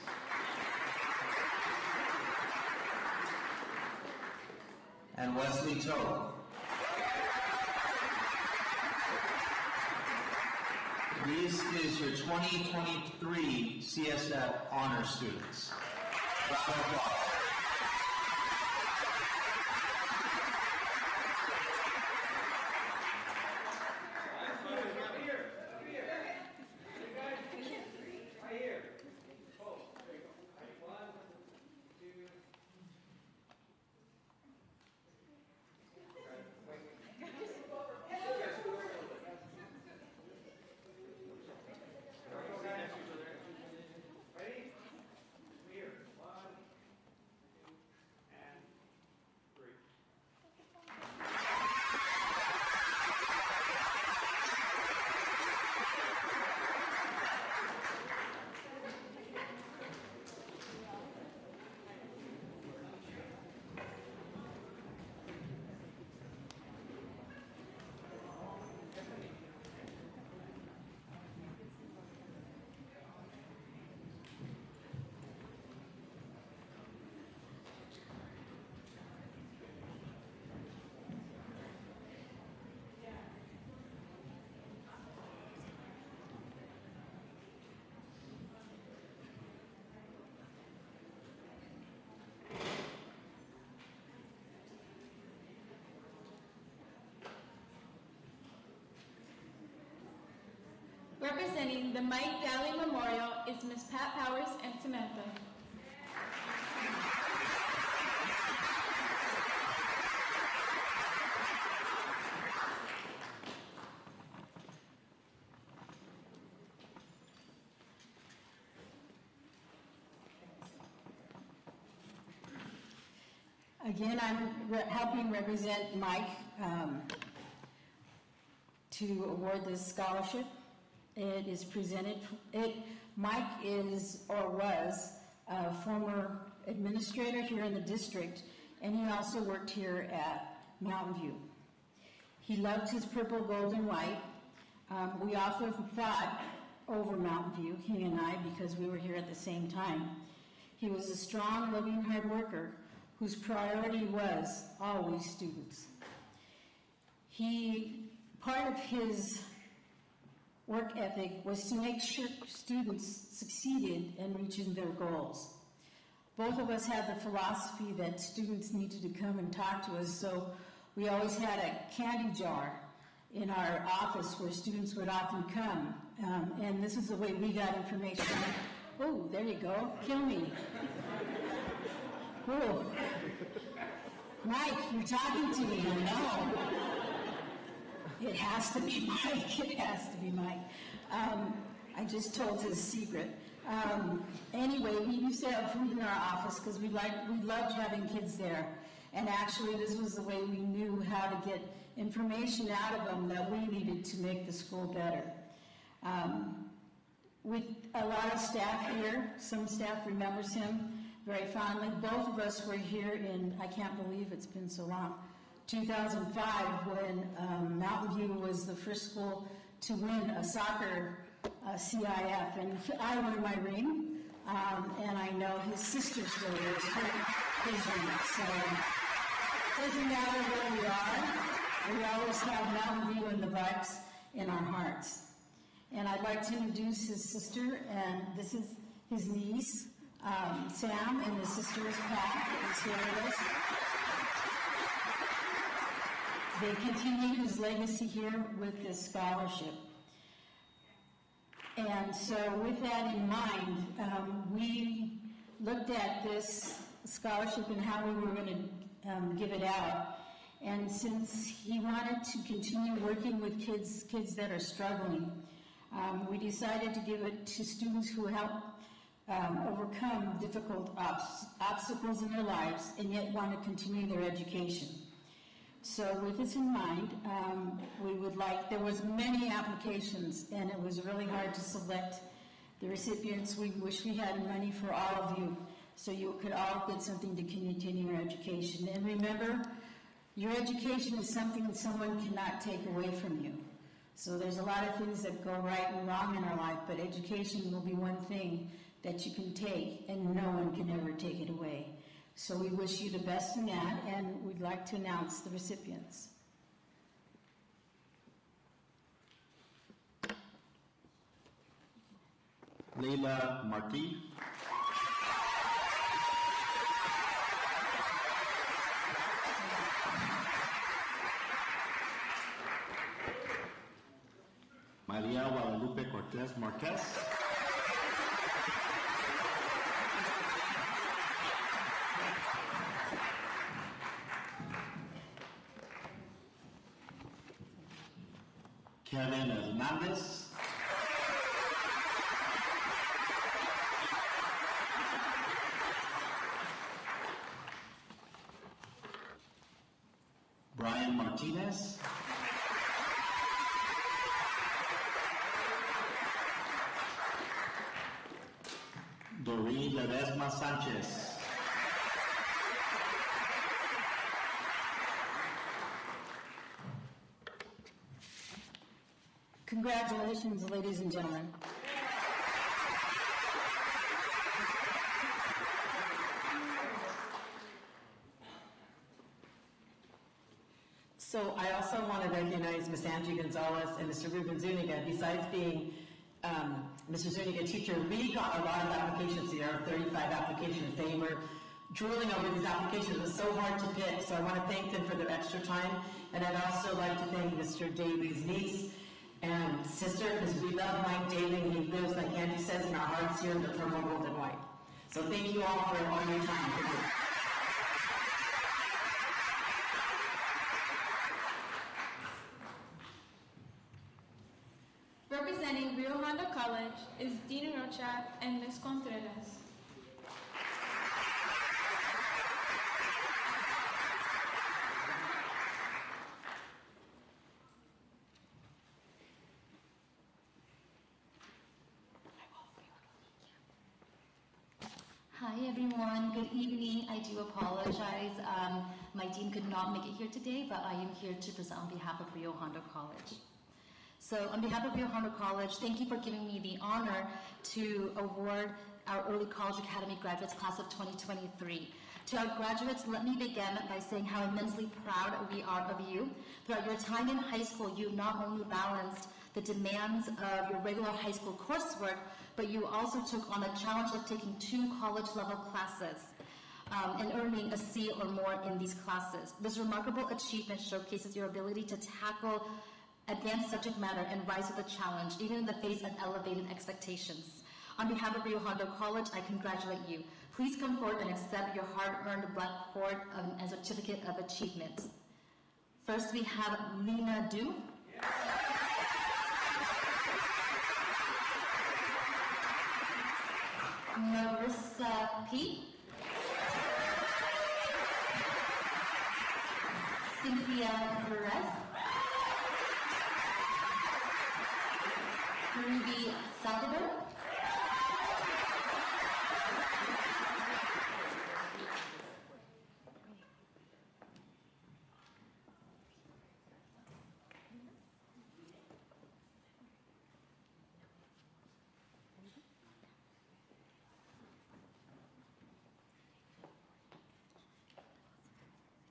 And Wesley Toe. This is your 2023 CSF Honor Students. Round of applause. Representing the Mike Dowling Memorial is Ms. Pat Powers and Samantha. Again, I'm helping represent Mike to award this scholarship. It is presented, Mike is or was a former administrator here in the district, and he also worked here at Mountain View. He loved his purple, gold, and white. We often fought over Mountain View, he and I, because we were here at the same time. He was a strong, loving, hard worker whose priority was always students. Part of his work ethic was to make sure students succeeded in reaching their goals. Both of us had the philosophy that students needed to come and talk to us, so we always had a candy jar in our office where students would often come, and this is the way we got information. Oh, there you go, kill me. Oh. Mike, you're talking to me, I know. It has to be Mike, it has to be Mike. I just told his secret. Anyway, we used to have food in our office because we loved having kids there. And actually, this was the way we knew how to get information out of them that we needed to make the school better. With a lot of staff here, some staff remembers him very fondly. Both of us were here in, I can't believe it's been so long, 2005, when Mountain View was the first school to win a soccer CIF, and I wore my ring, and I know his sister still wears his ring, so it doesn't matter where we are, we always have Mountain View and the Bucks in our hearts. And I'd like to introduce his sister, and this is his niece, Sam, and his sister is Pat, who's here with us. They continue his legacy here with this scholarship. And so with that in mind, we looked at this scholarship and how we were going to give it out. And since he wanted to continue working with kids that are struggling, we decided to give it to students who help overcome difficult obstacles in their lives and yet want to continue their education. So with this in mind, there was many applications, and it was really hard to select The recipients, we wish we had money for all of you, so you could all get something to continue your education. And remember, your education is something that someone cannot take away from you. So there's a lot of things that go right and wrong in our life, but education will be one thing that you can take, and no one can ever take it away. So we wish you the best in that, and we'd like to announce the recipients. Leila Marti. Maria Guadalupe Cortez Marquez. Kevin Hernandez. Brian Martinez. Doreen Ledesma Sanchez. Congratulations, ladies and gentlemen. So I also want to recognize Ms. Angie Gonzalez and Mr. Ruben Zuniga. Besides being Mr. Zuniga teacher, we got a lot of applications. There are 35 applications. They were drooling over these applications. It was so hard to pick, so I want to thank them for their extra time. And I'd also like to thank Mr. Daly's niece and sister, because we love Mike Daly. He lives, like Angie says, in our hearts here in the purple, gold, and white. So thank you all for all your time. Thank you. Representing Rio Hondo College is Dean Rocha and Ms. Contreras. Hi everyone, good evening. I do apologize. My dean could not make it here today, but I am here to present on behalf of Rio Hondo College. So on behalf of Rio Hondo College, thank you for giving me the honor to award our Early College Academy graduates class of 2023. To our graduates, let me begin by saying how immensely proud we are of you. Throughout your time in high school, you not only balanced the demands of your regular high school coursework, but you also took on the challenge of taking 2 college-level classes and earning a C or more in these classes. This remarkable achievement showcases your ability to tackle advanced subject matter and rise to the challenge, even in the face of elevated expectations. On behalf of Rio Hondo College, I congratulate you. Please come forward and accept your hard-earned black cord and certificate of achievement. First, we have Lena Du. Marissa P. Cynthia Perez. Ruby Salcido.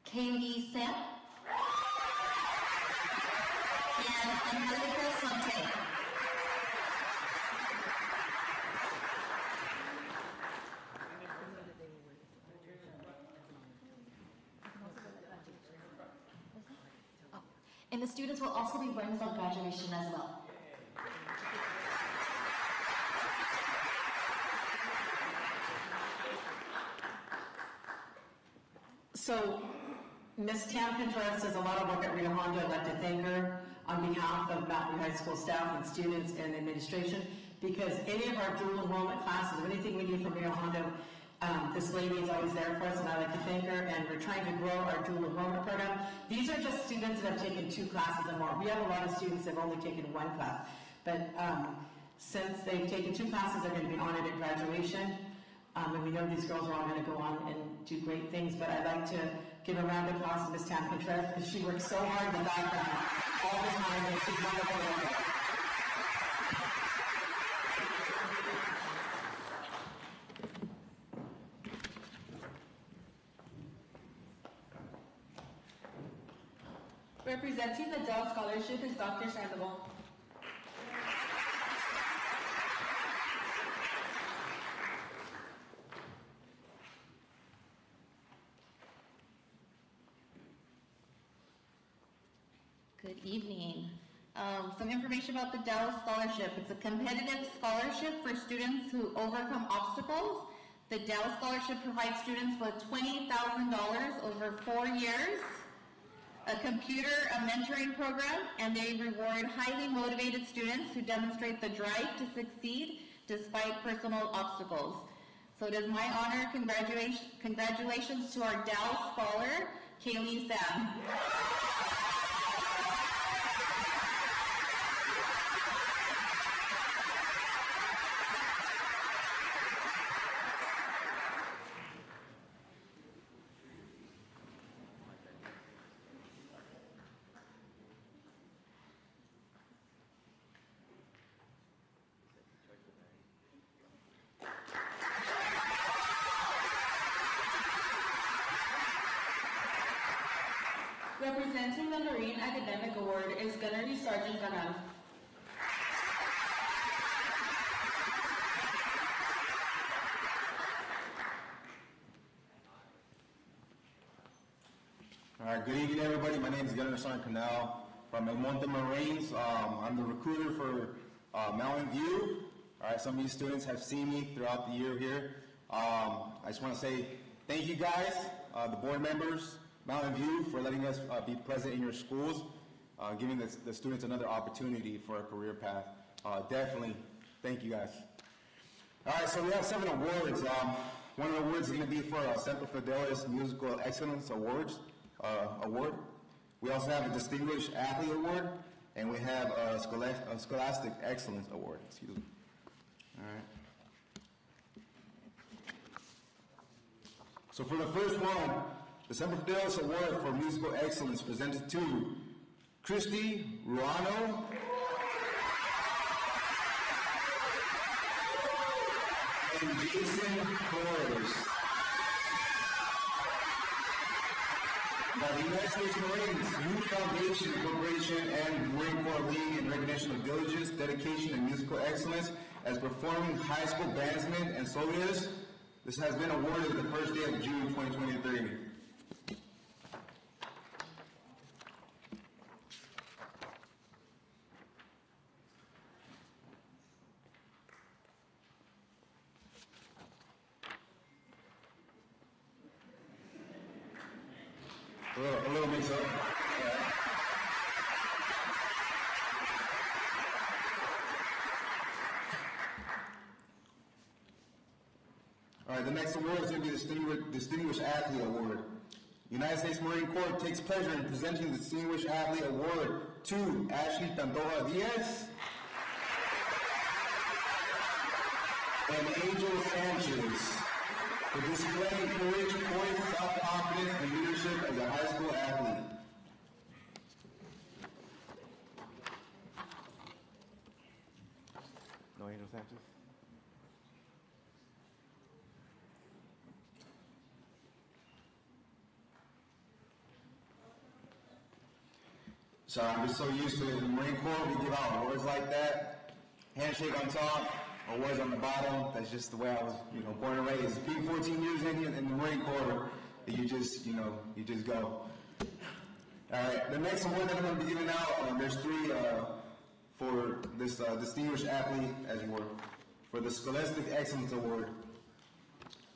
Kaylee Sam. And Angelica Monte. And the students will also be wearing some graduation as well. So, Ms. Tam Contreras does a lot of work at Rio Hondo. I'd like to thank her on behalf of Mountain High School staff and students and administration, because any of our dual enrollment classes, or anything we need from Rio Hondo, this lady is always there for us, and I'd like to thank her. And we're trying to grow our dual enrollment program. These are just students that have taken 2 classes or more. We have a lot of students that have only taken 1 class. But Since they've taken 2 classes, they're going to be honored at graduation. And we know these girls are all going to go on and do great things, but I'd like to give a round of applause to Ms. Tam Contreras because she works so hard in the background all the time, and she's wonderful with it. Representing the Dell Scholarship is Dr. Sandoval. Good evening. Some information about the Dell Scholarship. It's a competitive scholarship for students who overcome obstacles. The Dell Scholarship provides students with $20,000 over 4 years, a mentoring program, and they reward highly motivated students who demonstrate the drive to succeed despite personal obstacles. So it is my honor, congratulations to our Dell Scholar, Kaylee Sam. Representing the Marine Academic Award is Gunnery Sergeant Canal. All right, good evening, everybody. My name is Guerrero Canal from El Monte Marines. I'm the recruiter for Mountain View. All right, some of you students have seen me throughout the year here. I just want to say thank you guys, the board members, Mountain View, for letting us be present in your schools, giving the students another opportunity for a career path. Definitely, thank you guys. All right, so we have 7 awards. One of the awards is going to be for Semper Fidelis Musical Excellence Award. We also have a Distinguished Athlete Award, and we have a Scholastic Excellence Award. Excuse me. All right. So for the first one, the Semper Fidelis Award for Musical Excellence presented to Christy Ruano, and Jason Flores. By the United States Marines, Youth Foundation Corporation, and Marine Corps League in recognition of diligence, dedication, and musical excellence as performing high school bandsmen and soloists. This has been awarded the first day of June 2023. A little mix up. All right, the next award is going to be the Distinguished Athlete Award. United States Marine Corps takes pleasure in presenting the Distinguished Athlete Award to Ashley Pantoja Diaz and Angel Sanchez for displaying courage, poise, self-confidence, and leadership as a high school athlete. No Angel Sanchez? So I'm just so used to it. In the Marine Corps, we give out awards like that. Handshake on top, awards on the bottom. That's just the way I was, born and raised. Being 14 years in the Marine Corps, you just go. All right, the next award that I'm going to be giving out, there's 3 for this Distinguished Athlete Award, for the Scholastic Excellence Award.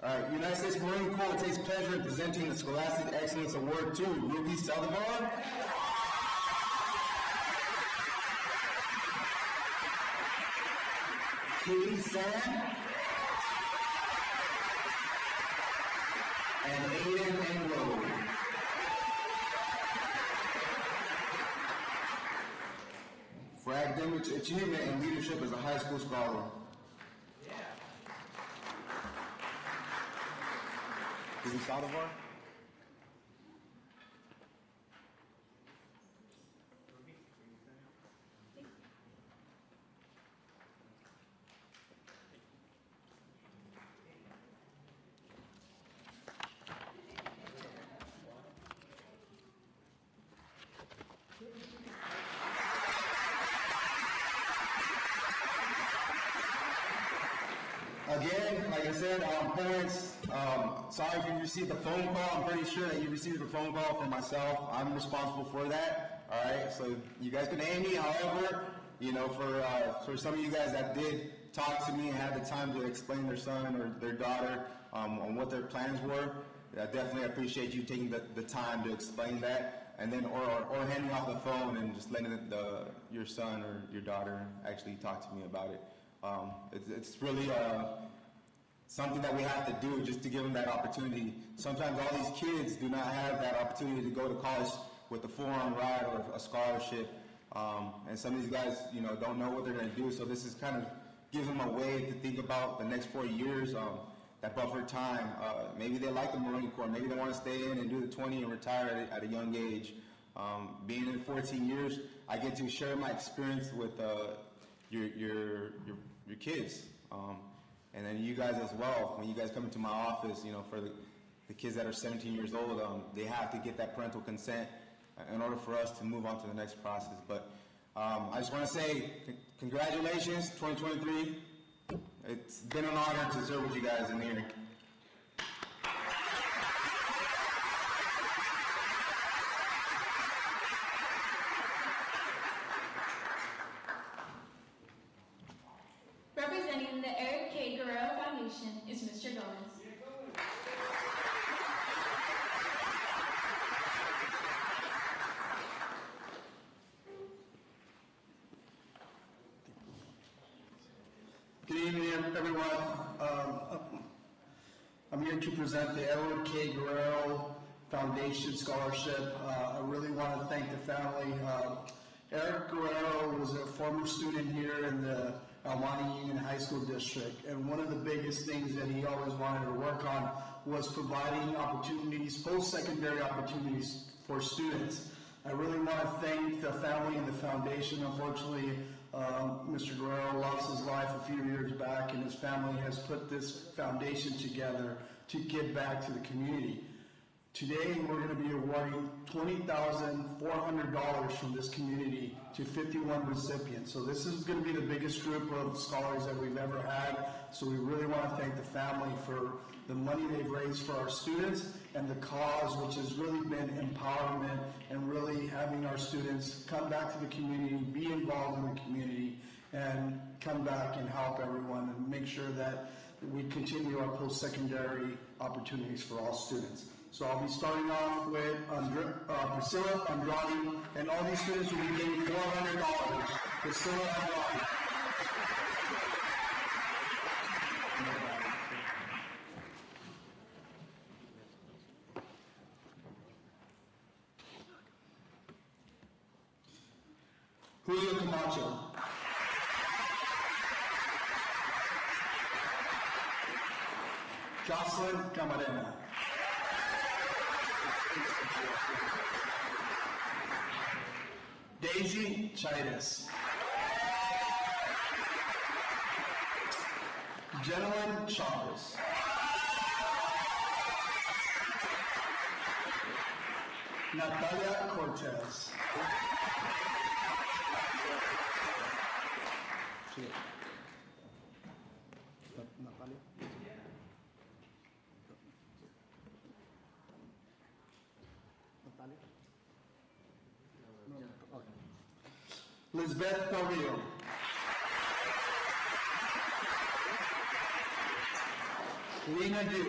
All right, United States Marine Corps takes pleasure in presenting the Scholastic Excellence Award to Ruby Saldivar, Katie San, and Aiden Englow. For academic academic achievement and leadership as a high school scholar. Is he Saldivar? Again, like I said, parents, sorry if you received a phone call. I'm pretty sure that you received a phone call from myself. I'm responsible for that. All right, so you guys can name me. However, you know, for some of you guys that did talk to me and had the time to explain their son or their daughter on what their plans were, I definitely appreciate you taking the time to explain that, and then or handing off the phone and just letting your son or your daughter actually talk to me about it. It's really something that we have to do just to give them that opportunity. Sometimes all these kids do not have that opportunity to go to college with a full-on ride or a scholarship, and some of these guys, you know, don't know what they're going to do. So this is kind of gives them a way to think about the next 4 years, that buffer time. Maybe they like the Marine Corps. Maybe they want to stay in and do the 20 and retire at a young age. Being in 14 years, I get to share my experience with your kids, and then you guys as well. When you guys come into my office, you know, for the kids that are 17 years old, they have to get that parental consent in order for us to move on to the next process. But I just want to say congratulations, 2023. It's been an honor to serve with you guys in here. Representing the Eric K. Guerrero Foundation is Mr. Gomez. Good evening, everyone. I'm here to present the Eric K. Guerrero Foundation Scholarship. I really want to thank the family. Eric Guerrero was a former student here in the Monte Union High School District, and one of the biggest things that he always wanted to work on was providing opportunities, post-secondary opportunities for students. I really want to thank the family and the foundation. Unfortunately, Mr. Guerrero lost his life a few years back, and his family has put this foundation together to give back to the community. Today, we're going to be awarding $20,400 from this community to 51 recipients. So this is going to be the biggest group of scholars that we've ever had. So we really want to thank the family for the money they've raised for our students and the cause, which has really been empowerment and really having our students come back to the community, be involved in the community, and come back and help everyone and make sure that we continue our post-secondary opportunities for all students. So I'll be starting off with Priscilla Andrade, and all these students will be getting $400. Priscilla Andrade. Julio Camacho. Jocelyn Camarena. Daisy Chidas. Jenilyn Chavez. Natalia Cortez. Lisbeth Del Rio. Lena Du.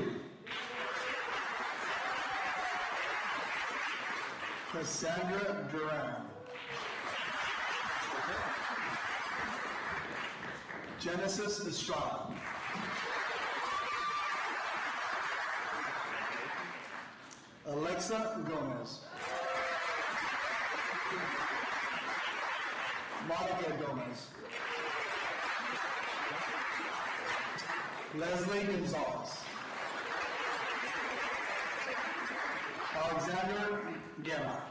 Cassandra Duran. Genesis Estrada. Alexa Gomez. Monica Gomez. Leslie Gonzalez. Alexander Guerrero.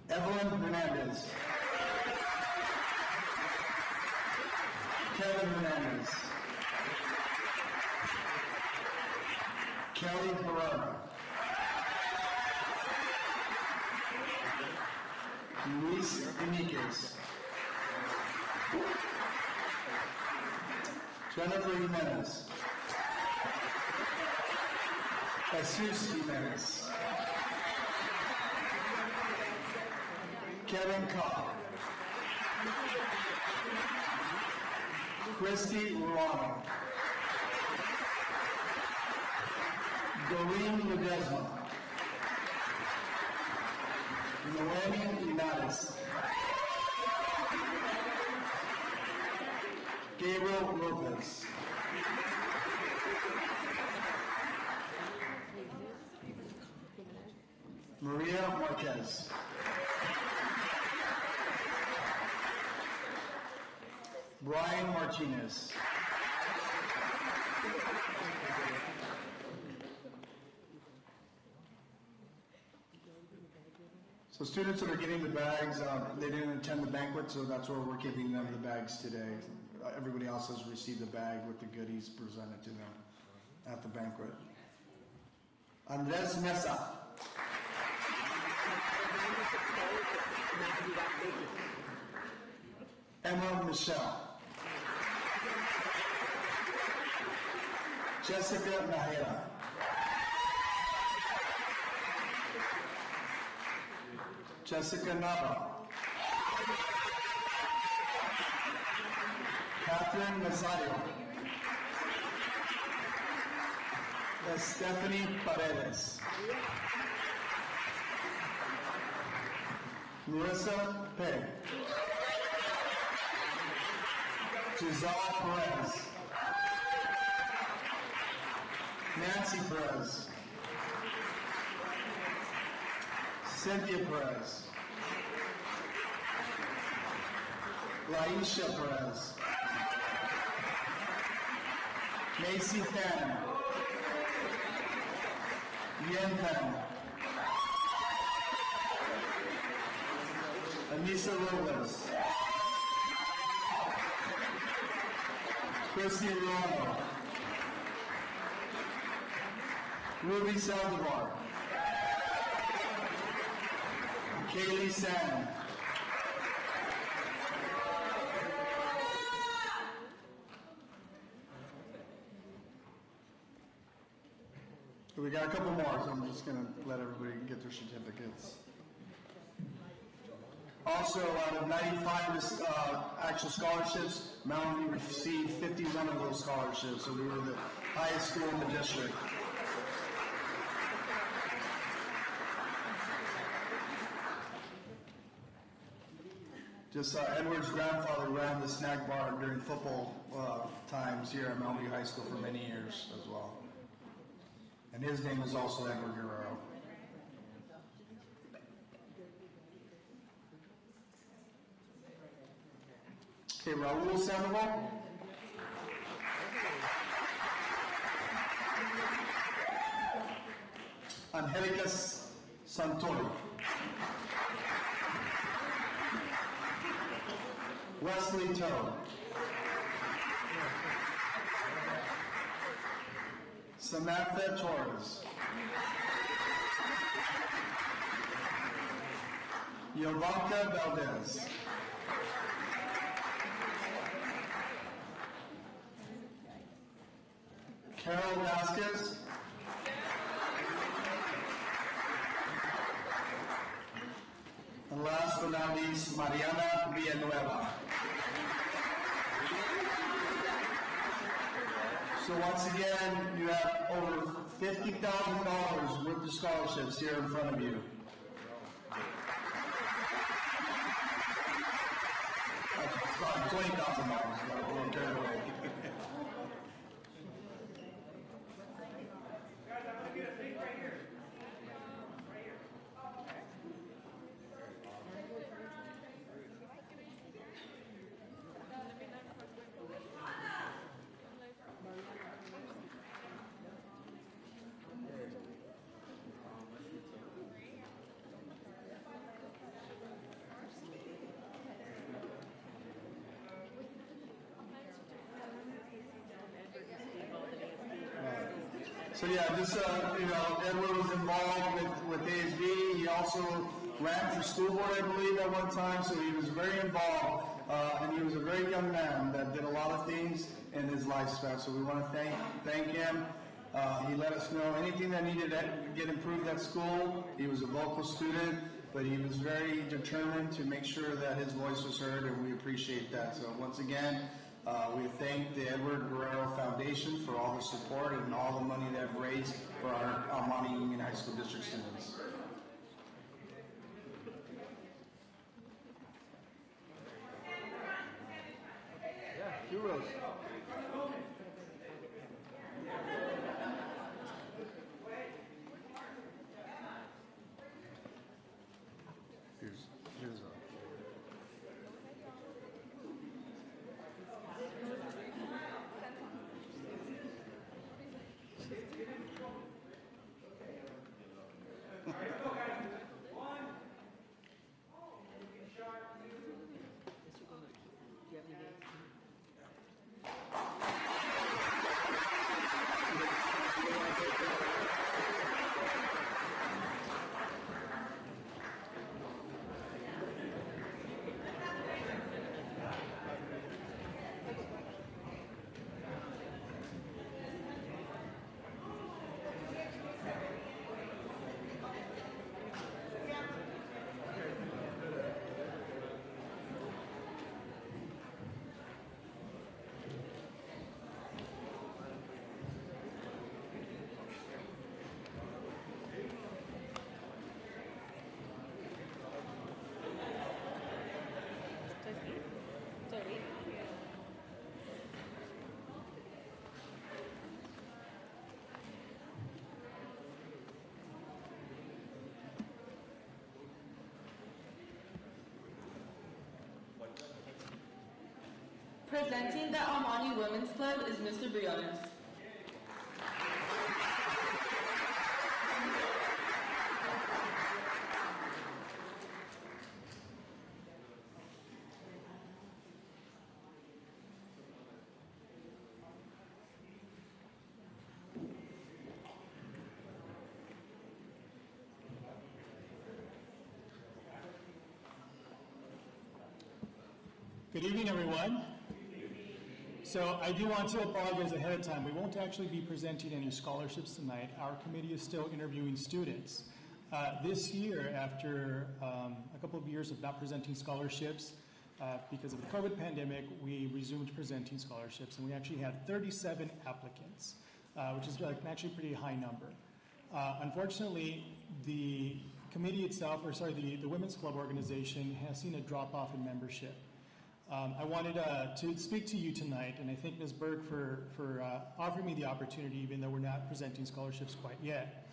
Evelyn Hernandez. Kevin Hernandez. Kelly Herrera. Luis Enriquez. Jennifer Jimenez. Jesus Jimenez. Kevin Cobb. Christy Ruano. Doreen Ledesma. Noemi Linares. Gabriel Lopez. Maria Marquez. Brian Martinez. So students that are getting the bags, they didn't attend the banquet, so that's where we're giving them the bags today. Everybody else has received the bag with the goodies presented to them at the banquet. Andres Mesa. Emma Michelle. Jessica Nahera. Jessica Nava. Catherine Nazario. Stephanie Paredes. Marissa Pei. Giselle Perez. Nancy Perez. Cynthia Perez. Laisha Perez. Macy Fan. Yen Fan. Anissa Robles. Christy Ruano. Ruby Saldivar. Kaylee Sam. We got a couple more, so I'm just going to let everybody get their certificates. Also, out of 95 actual scholarships, Mountain View received 51 of those scholarships, so we were the highest school in the district. Just Edward's grandfather ran the snack bar during football times here at Mountain View High School for many years as well. And his name is also Edward Guerrero. Okay, Raul Sandoval. Angelica Santori. Wesley Toe. Samantha Torres. Yovanka Valdez. Carol Vasquez. And last but not least, Mariana Villanueva. So once again, you have over $50,000 worth of scholarships here in front of you. $20,000. We'll turn it away. So yeah, just, Edward was involved with ASB. He also ran for school board, I believe, at one time, so he was very involved. And he was a very young man that did a lot of things in his lifespan. So we want to thank him. He let us know anything that needed to get improved at school. He was a vocal student, but he was very determined to make sure that his voice was heard, and we appreciate that. So once again, we thank the Edward Guerrero Foundation for all the support and all the money they've raised for our Monte Union High School District students. Yeah, 2 rows. Here's Presenting the Almani Women's Club is Mr. Briones. Good evening, everyone. So I do want to apologize ahead of time. We won't actually be presenting any scholarships tonight. Our committee is still interviewing students. This year, after a couple of years of not presenting scholarships, because of the COVID pandemic, we resumed presenting scholarships, and we actually had 37 applicants, which is actually a pretty high number. Unfortunately, the committee itself, the Women's Club organization has seen a drop-off in membership. I wanted to speak to you tonight, and I thank Ms. Berg for offering me the opportunity, even though we're not presenting scholarships quite yet,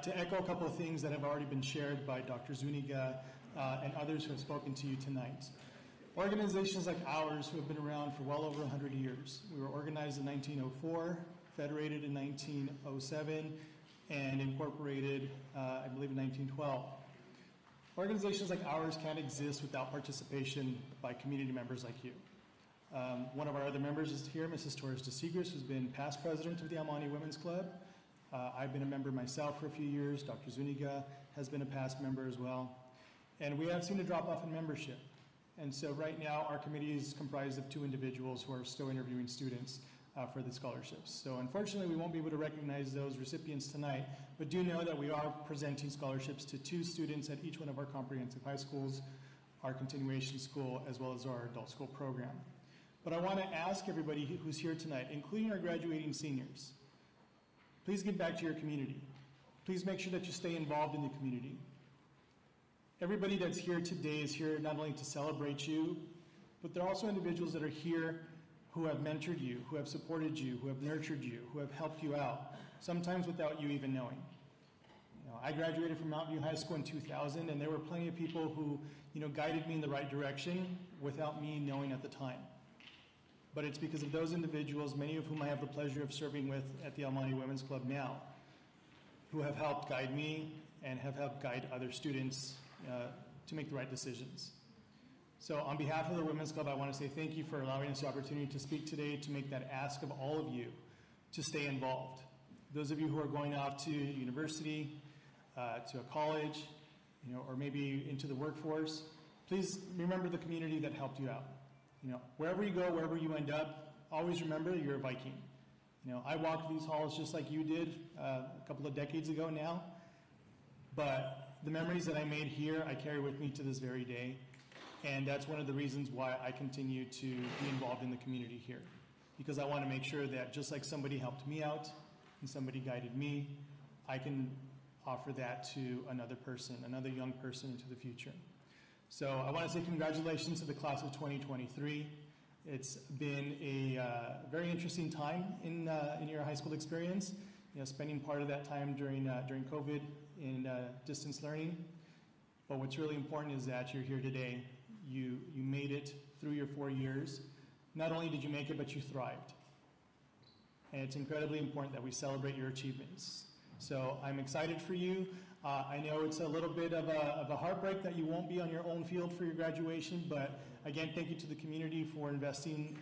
to echo a couple of things that have already been shared by Dr. Zuniga and others who have spoken to you tonight. Organizations like ours, who have been around for well over 100 years. We were organized in 1904, federated in 1907, and incorporated, I believe, in 1912. Organizations like ours can't exist without participation by community members like you. One of our other members is here, Mrs. Torres de Segres, who's been past president of the Almani Women's Club. I've been a member myself for a few years. Dr. Zuniga has been a past member as well. And we have seen a drop-off in membership. And so right now, our committee is comprised of 2 individuals who are still interviewing students for the scholarships. So unfortunately, we won't be able to recognize those recipients tonight, but do know that we are presenting scholarships to 2 students at each one of our comprehensive high schools, our continuation school, as well as our adult school program. But I want to ask everybody who's here tonight, including our graduating seniors, please give back to your community. Please make sure that you stay involved in the community. Everybody that's here today is here not only to celebrate you, but they're also individuals that are here who have mentored you, who have supported you, who have nurtured you, who have helped you out, sometimes without you even knowing. I graduated from Mountain View High School in 2000, and there were plenty of people who, guided me in the right direction without me knowing at the time. But it's because of those individuals, many of whom I have the pleasure of serving with at the Almani Women's Club now, who have helped guide me and have helped guide other students to make the right decisions. So on behalf of the Women's Club, I want to say thank you for allowing us the opportunity to speak today, to make that ask of all of you to stay involved. Those of you who are going off to university, to a college, or maybe into the workforce, please remember the community that helped you out. Wherever you go, wherever you end up, always remember you're a Viking. I walked these halls just like you did a couple of decades ago now, but the memories that I made here, I carry with me to this very day, and that's one of the reasons why I continue to be involved in the community here, because I want to make sure that just like somebody helped me out and somebody guided me, I can offer that to another person, another young person into the future. So I want to say congratulations to the class of 2023. It's been a very interesting time in your high school experience, spending part of that time during COVID in distance learning. But what's really important is that you're here today. You made it through your 4 years. Not only did you make it, but you thrived. And it's incredibly important that we celebrate your achievements. So I'm excited for you. I know it's a little bit of a heartbreak that you won't be on your own field for your graduation, but again, thank you to the community for investing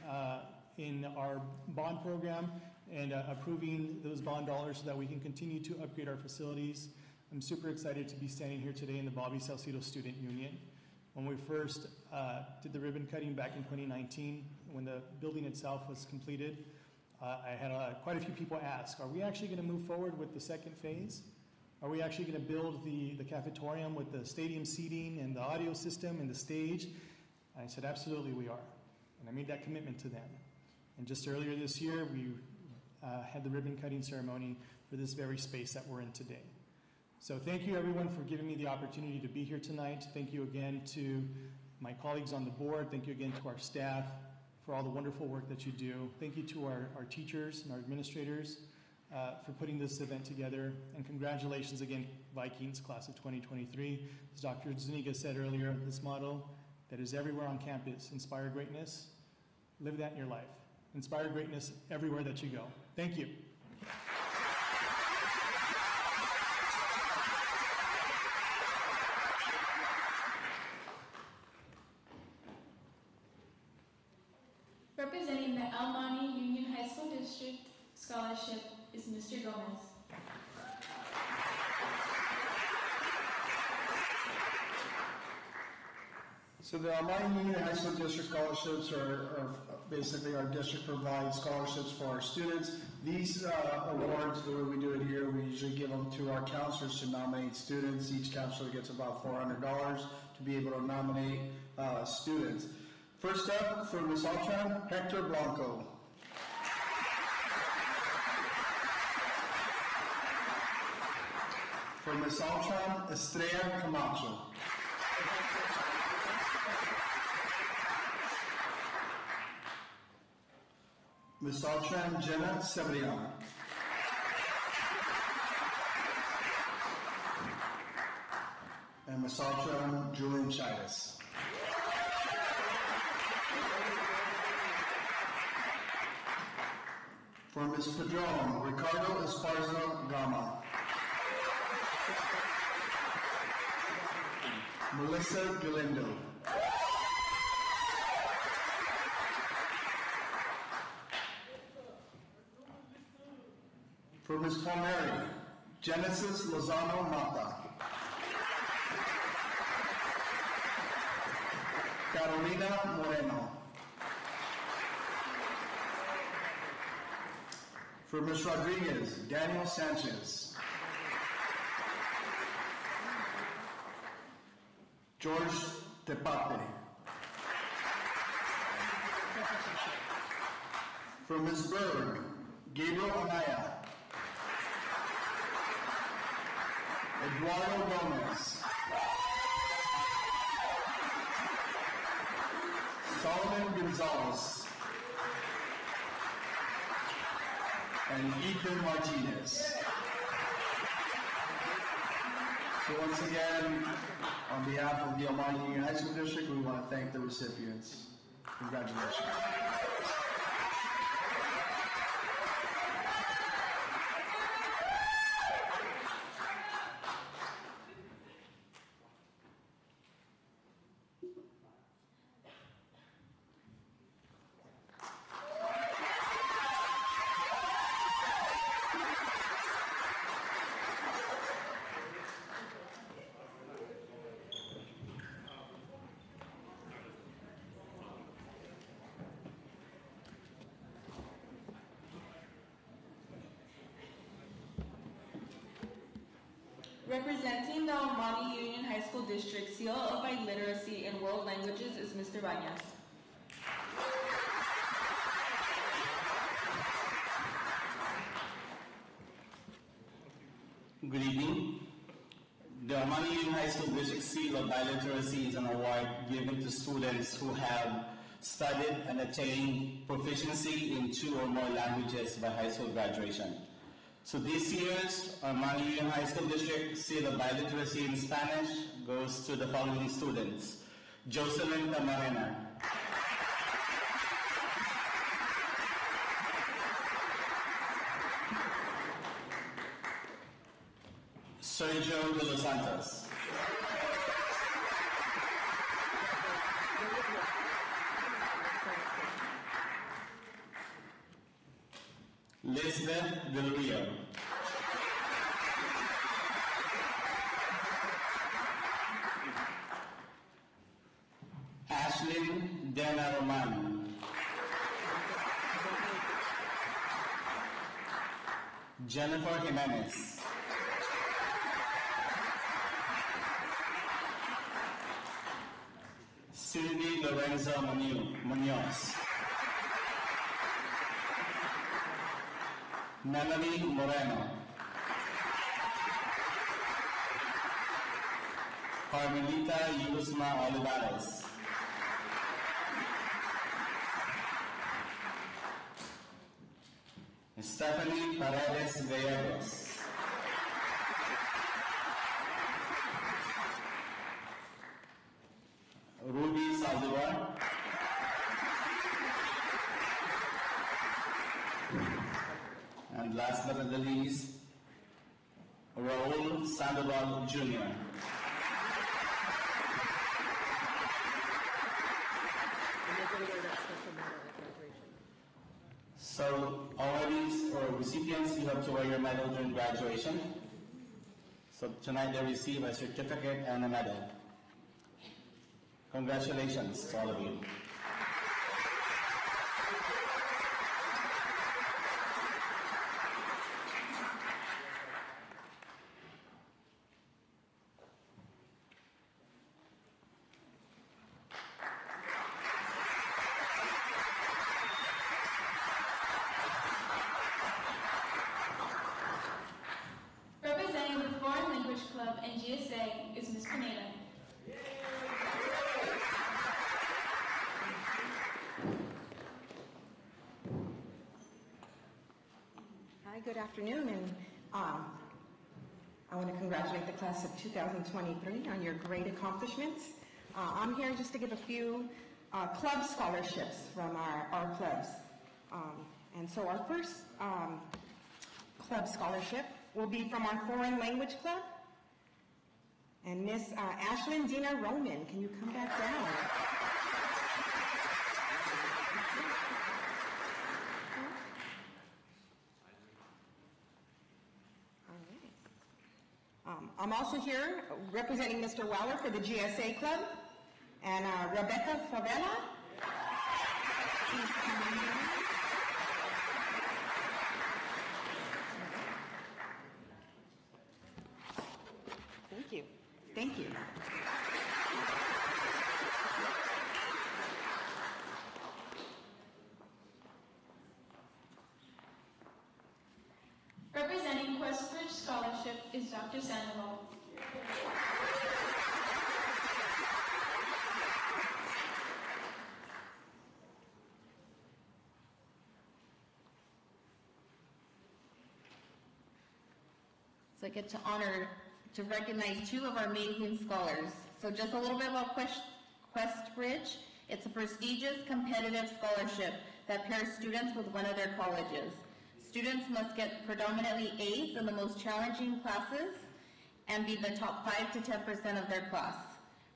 in our bond program and approving those bond dollars so that we can continue to upgrade our facilities. I'm super excited to be standing here today in the Bobby Salcido Student Union. When we first did the ribbon cutting back in 2019, when the building itself was completed, I had quite a few people ask, are we actually going to move forward with the second phase? Are we actually going to build the cafetorium with the stadium seating and the audio system and the stage? And I said, absolutely we are. And I made that commitment to them. And just earlier this year, we had the ribbon cutting ceremony for this very space that we're in today. So thank you everyone for giving me the opportunity to be here tonight. Thank you again to my colleagues on the board. Thank you again to our staff for all the wonderful work that you do. Thank you to our teachers and our administrators for putting this event together. And congratulations again, Vikings, class of 2023. As Dr. Zuniga said earlier, this motto that is everywhere on campus, inspire greatness, live that in your life. Inspire greatness everywhere that you go. Thank you. Representing the El Monte Union High School District Scholarship is Mr. Gomez. So the El Monte Union High School District Scholarships are basically our district provides scholarships for our students. These awards, the way we do it here, we usually give them to our counselors to nominate students. Each counselor gets about $400 to be able to nominate students. First up, for Ms. Altran, Hector Blanco. For Ms. Altran, Estrella Camacho. Ms. Altran, Jenna Severiana. And Ms. Altran, Julian Chidas. For Ms. Padron, Ricardo Esparza Gama. Melissa Galindo. For Ms. Palmieri, Genesis Lozano Mata. Carolina Moreno. For Ms. Rodriguez, Daniel Sanchez. George Tepate. For Ms. Berg, Gabriel Anaya. Eduardo Gomez. Solomon Gonzalez. And Ethan Martinez. So once again, on behalf of the El Monte Union High School District, we want to thank the recipients. Congratulations. Representing the Monte Union High School District Seal of Biliteracy in World Languages is Mr. Bañas. Good evening. The Monte Union High School District Seal of Biliteracy is an award given to students who have studied and attained proficiency in 2 or more languages by high school graduation. So this year's Monte Union High School District Seal of Biliteracy in Spanish goes to the following students: Jocelyn Camarena, Sergio de los Santos, Lisbeth Del Rio, Ashlyn Dena Roman, Jennifer Jimenez, Cindy Lorenzo Munoz, Melanie Moreno, Carmelita Yusma Olivares, Stephanie Paredes Gallegos, Ruby Saldivar, and last but not the least, Raul Sandoval Jr. So all of these recipients, you have to wear your medal during graduation. So tonight they receive a certificate and a medal. Congratulations to all of you. Representing the Foreign Language Club and GSA is Ms. Pineda. Hi, good afternoon, and I want to congratulate the class of 2023 on your great accomplishments. I'm here just to give a few club scholarships from our clubs. And so our first club scholarship will be from our Foreign Language Club. And Miss Ashlyn Dina Roman, can you come back down? I'm also here representing Mr. Weller for the GSA Club, and Rebecca Favela. Please come in here. Thank you. Thank you. Representing QuestBridge Scholarship is Dr. Sandoval. So I get to honor to recognize 2 of our amazing scholars. So just a little bit about QuestBridge. It's a prestigious competitive scholarship that pairs students with one of their colleges. Students must get predominantly A's in the most challenging classes and be the top 5 to 10% of their class.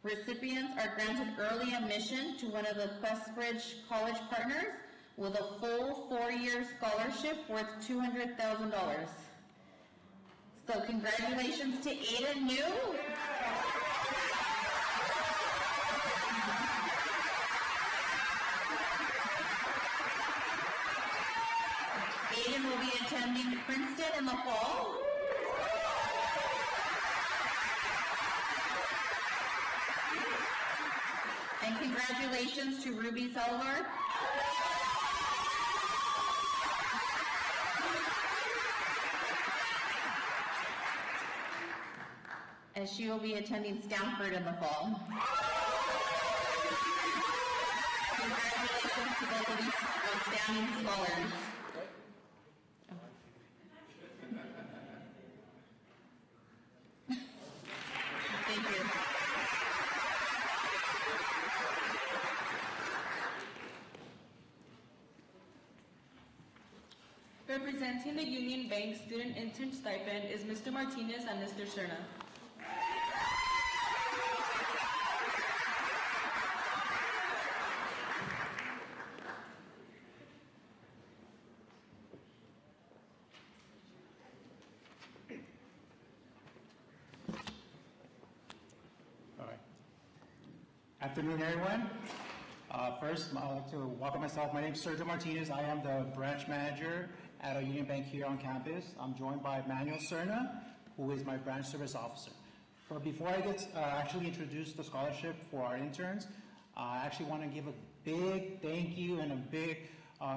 Recipients are granted early admission to one of the QuestBridge college partners with a full 4-year scholarship worth $200,000. So congratulations to Aiden New. Aiden will be attending Princeton in the fall. And congratulations to Ruby Selvar. As she will be attending Stanford in the fall. Congratulations to both of these outstanding scholars. Thank you. Representing the Union Bank Student Intern Stipend is Mr. Martinez and Mr. Cerna. Afternoon, everyone. First, I'd like to welcome myself. My name is Sergio Martinez. I am the branch manager at a Union Bank here on campus. I'm joined by Manuel Cerna, who is my branch service officer. But before I get actually introduce the scholarship for our interns, I actually want to give a big thank you and a big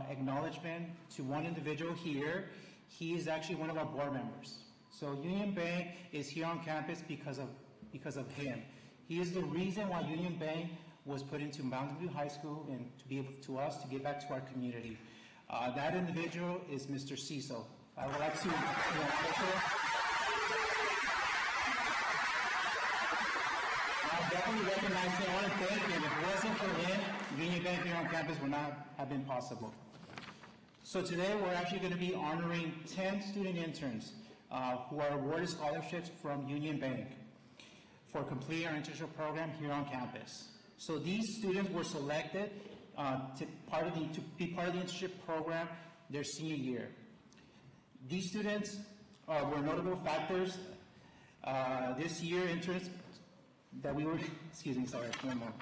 acknowledgement to one individual here. He is actually one of our board members. So Union Bank is here on campus because of him. He is the reason why Union Bank was put into Mountain View High School and to be able to us to give back to our community. That individual is Mr. Cecil. I would like to definitely recognize him. I want to thank him. If it wasn't for him, Union Bank here on campus would not have been possible. So today we're actually going to be honoring 10 student interns who are awarded scholarships from Union Bank for completing our internship program here on campus. So these students were selected to be part of the internship program their senior year. These students were notable factors this year interns that we were, excuse me, sorry, one more.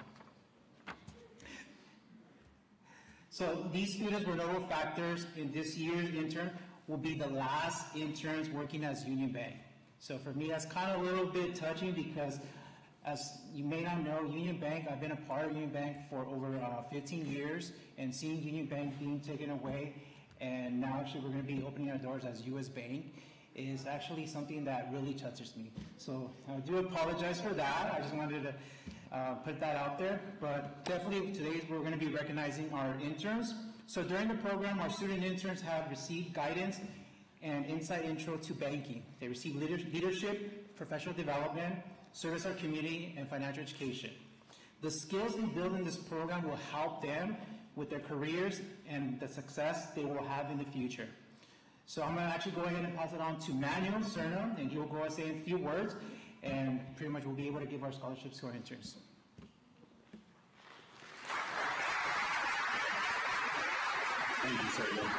So these students were notable factors in this year's intern will be the last interns working as Union Bank. So for me, that's kind of a little bit touching because, as you may not know, Union Bank, I've been a part of Union Bank for over 15 years, and seeing Union Bank being taken away, and now actually we're going to be opening our doors as U.S. Bank, is actually something that really touches me. So I do apologize for that. I just wanted to put that out there. But definitely today we're going to be recognizing our interns. So during the program, our student interns have received guidance and inside intro to banking. They receive leadership, professional development, service our community, and financial education. The skills they build in this program will help them with their careers and the success they will have in the future. So I'm going to actually go ahead and pass it on to Manuel Cerna, and he will go and say a few words, and pretty much we'll be able to give our scholarships to our interns. Thank you, Sergio.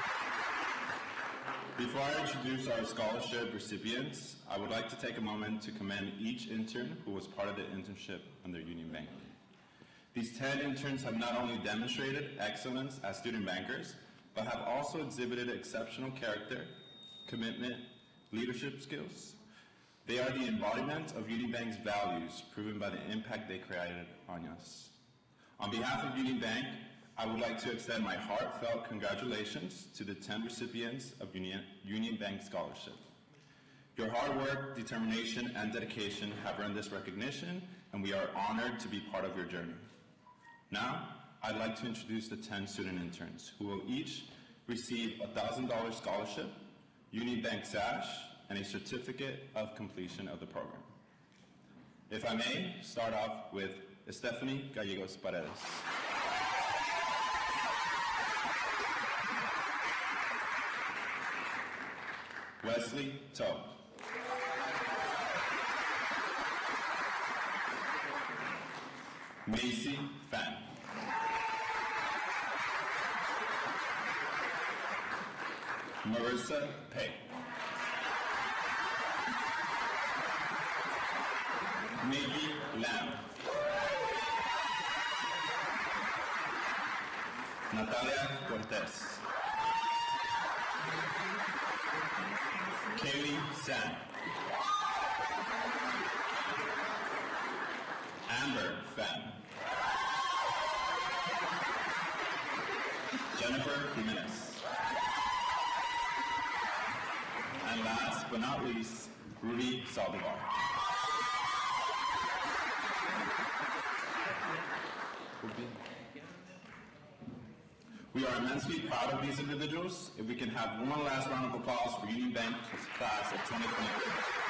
Before I introduce our scholarship recipients, I would like to take a moment to commend each intern who was part of the internship under Union Bank. These 10 interns have not only demonstrated excellence as student bankers, but have also exhibited exceptional character, commitment, leadership skills. They are the embodiment of Union Bank's values, proven by the impact they created on us. On behalf of Union Bank, I would like to extend my heartfelt congratulations to the 10 recipients of Union Bank Scholarship. Your hard work, determination, and dedication have earned this recognition, and we are honored to be part of your journey. Now, I'd like to introduce the 10 student interns, who will each receive a $1,000 scholarship, Union Bank sash, and a certificate of completion of the program. If I may, start off with Stephanie Gallegos Paredes. Wesley Toe. Macy Fan. Marissa Pei. Nikki Lam. Natalia Cortez. Kaylee San. Amber Fan. Jennifer Jimenez. And last but not least, Rudy Saldivar. We are immensely proud of these individuals. If we can have one last round of applause for Union Bank class of 2023.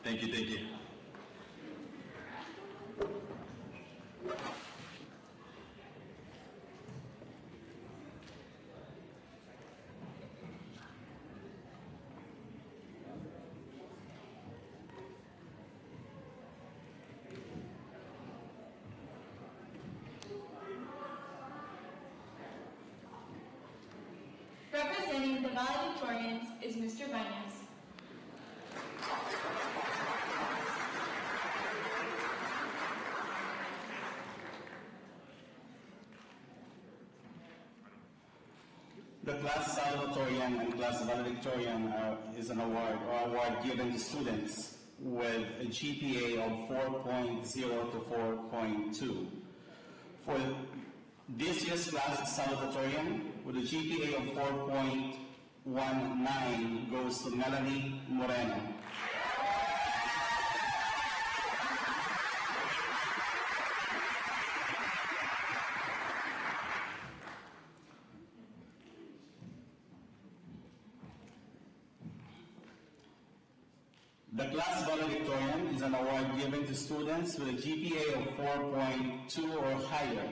Thank you, thank you. Representing the valedictorians is Mr. Bañez. The class Salvatorian and class Valedictorian is an award given to students with a GPA of 4.0 to 4.2. For this year's class Salvatorian, with a GPA of 4.19 goes to Melanie Moreno. The class valedictorian is an award given to students with a GPA of 4.2 or higher.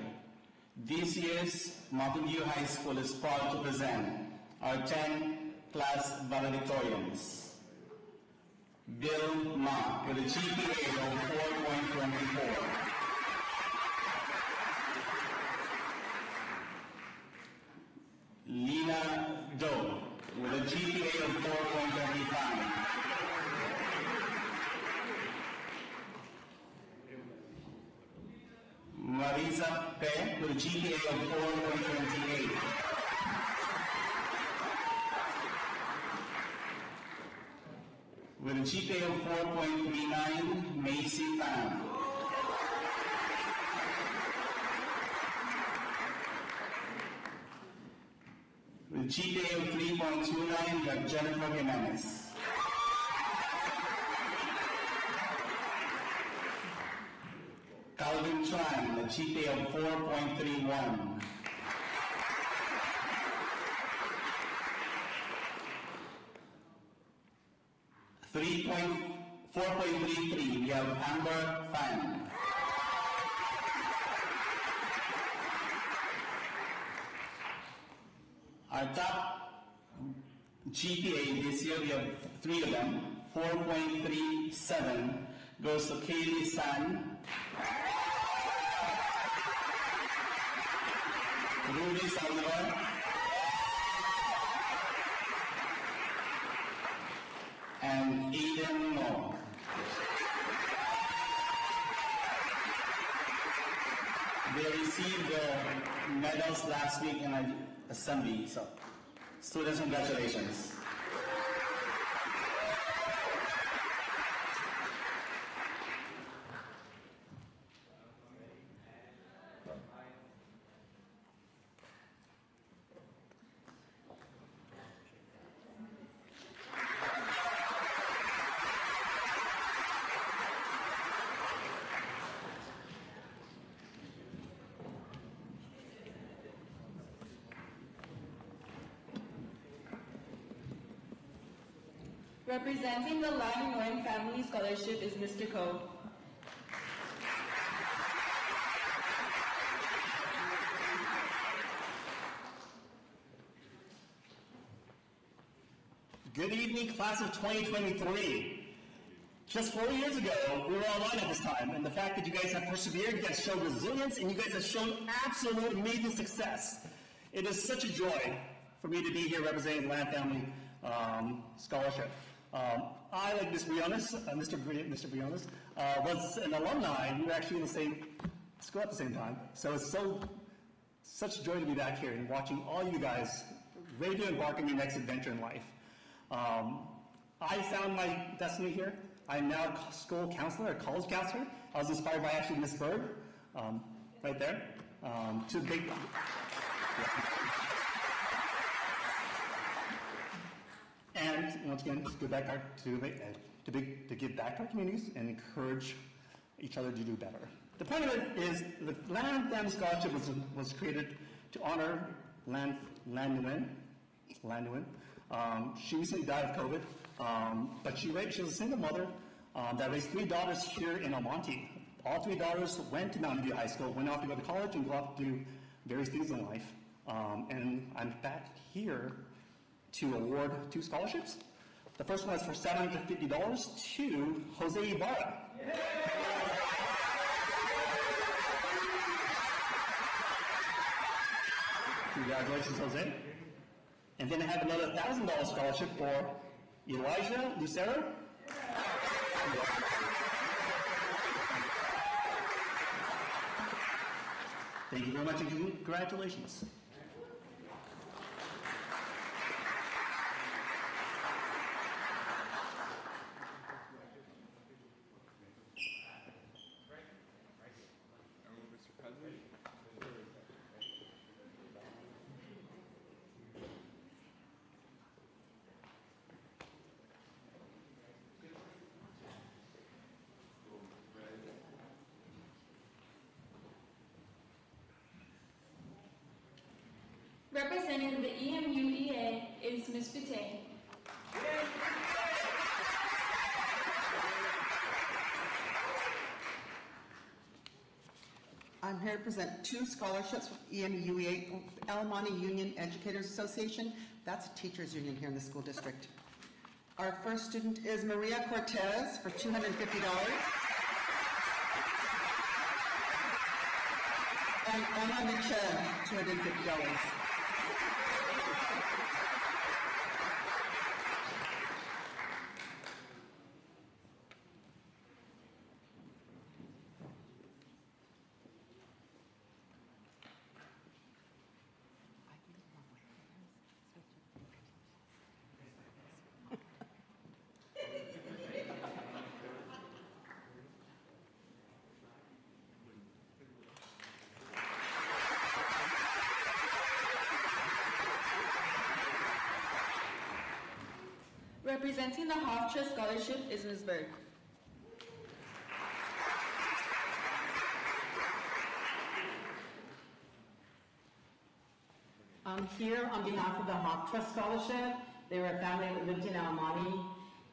This year's Mountain View High School is proud to present our 10 class valedictorians. Bill Ma with a GPA of 4.24. Lina Doe with a GPA of 4.25. Marisa Pe with a GPA of 4.28. With a GPA of 4.39, Macy Pham. With a GPA of 3.29, we have Jennifer Jimenez. Calvin Tran, a GPA of 4.31. $4.33, we have Amber Fan. Our top GPA this year, we have 3 of them. 4.37 goes to Kaylee San. Rudy Saldivar, and Aiden Mo. They received the medals last week in an assembly, so students, congratulations. Representing the Lain Family Scholarship is Mr. Ko. Good evening, class of 2023. Just 4 years ago, we were online at this time, and the fact that you guys have persevered, you guys showed resilience, and you guys have shown absolute amazing success. It is such a joy for me to be here representing the Lain Family Scholarship. I, like Mr. Briones, was an alumni. We were actually in the same school at the same time. So it's such a joy to be back here and watching all you guys ready to embark on your next adventure in life. I found my destiny here. I'm now a school counselor, a college counselor. I was inspired by actually Miss Berg, right there. And once again, to give back to give back to our communities and encourage each other to do better. The point of it is the Lain Family Scholarship was created to honor Lain Nguyen. She recently died of COVID, but she was a single mother that raised 3 daughters here in Monte. All 3 daughters went to Mountain View High School, went off to go to college and go off to do various things in life. And I'm back here to award 2 scholarships. The first one is for $750 to Jose Ibarra. Congratulations, Jose. And then I have another $1,000 scholarship for Elijah Lucero. Thank you very much and congratulations. Representing the EMUEA is Ms. Boutte. I'm here to present 2 scholarships with EMUEA, El Monte Union Educators Association. That's a teachers union here in the school district. Our first student is Maria Cortez for $250. And Emma Michel, $250. Representing the HapTrust Scholarship is Ms. Berg. I'm here on behalf of the HapTrust Scholarship. They were a family that lived in El Monte,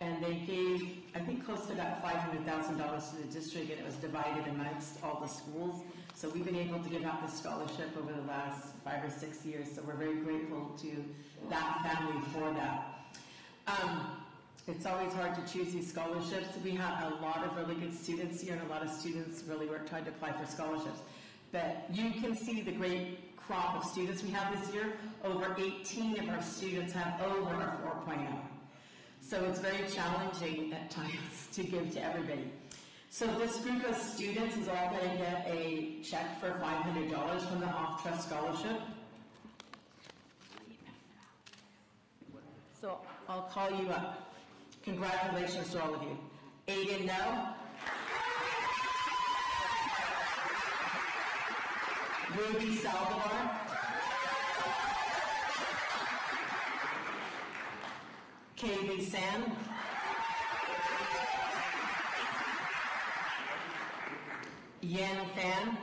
and they gave, I think, close to about $500,000 to the district, and it was divided amongst all the schools. So we've been able to give out this scholarship over the last 5 or 6 years, so we're very grateful to that family for that. It's always hard to choose these scholarships. We have a lot of really good students here, and a lot of students really worked hard to apply for scholarships. But you can see the great crop of students we have this year. Over 18 of our students have over a 4.0. So it's very challenging at times to give to everybody. So this group of students is all going to get a check for $500 from the HapTrust Scholarship. So I'll call you up. Congratulations to all of you. Aiden, no. Ruby Saldivar. KB Sam. Yen Fan.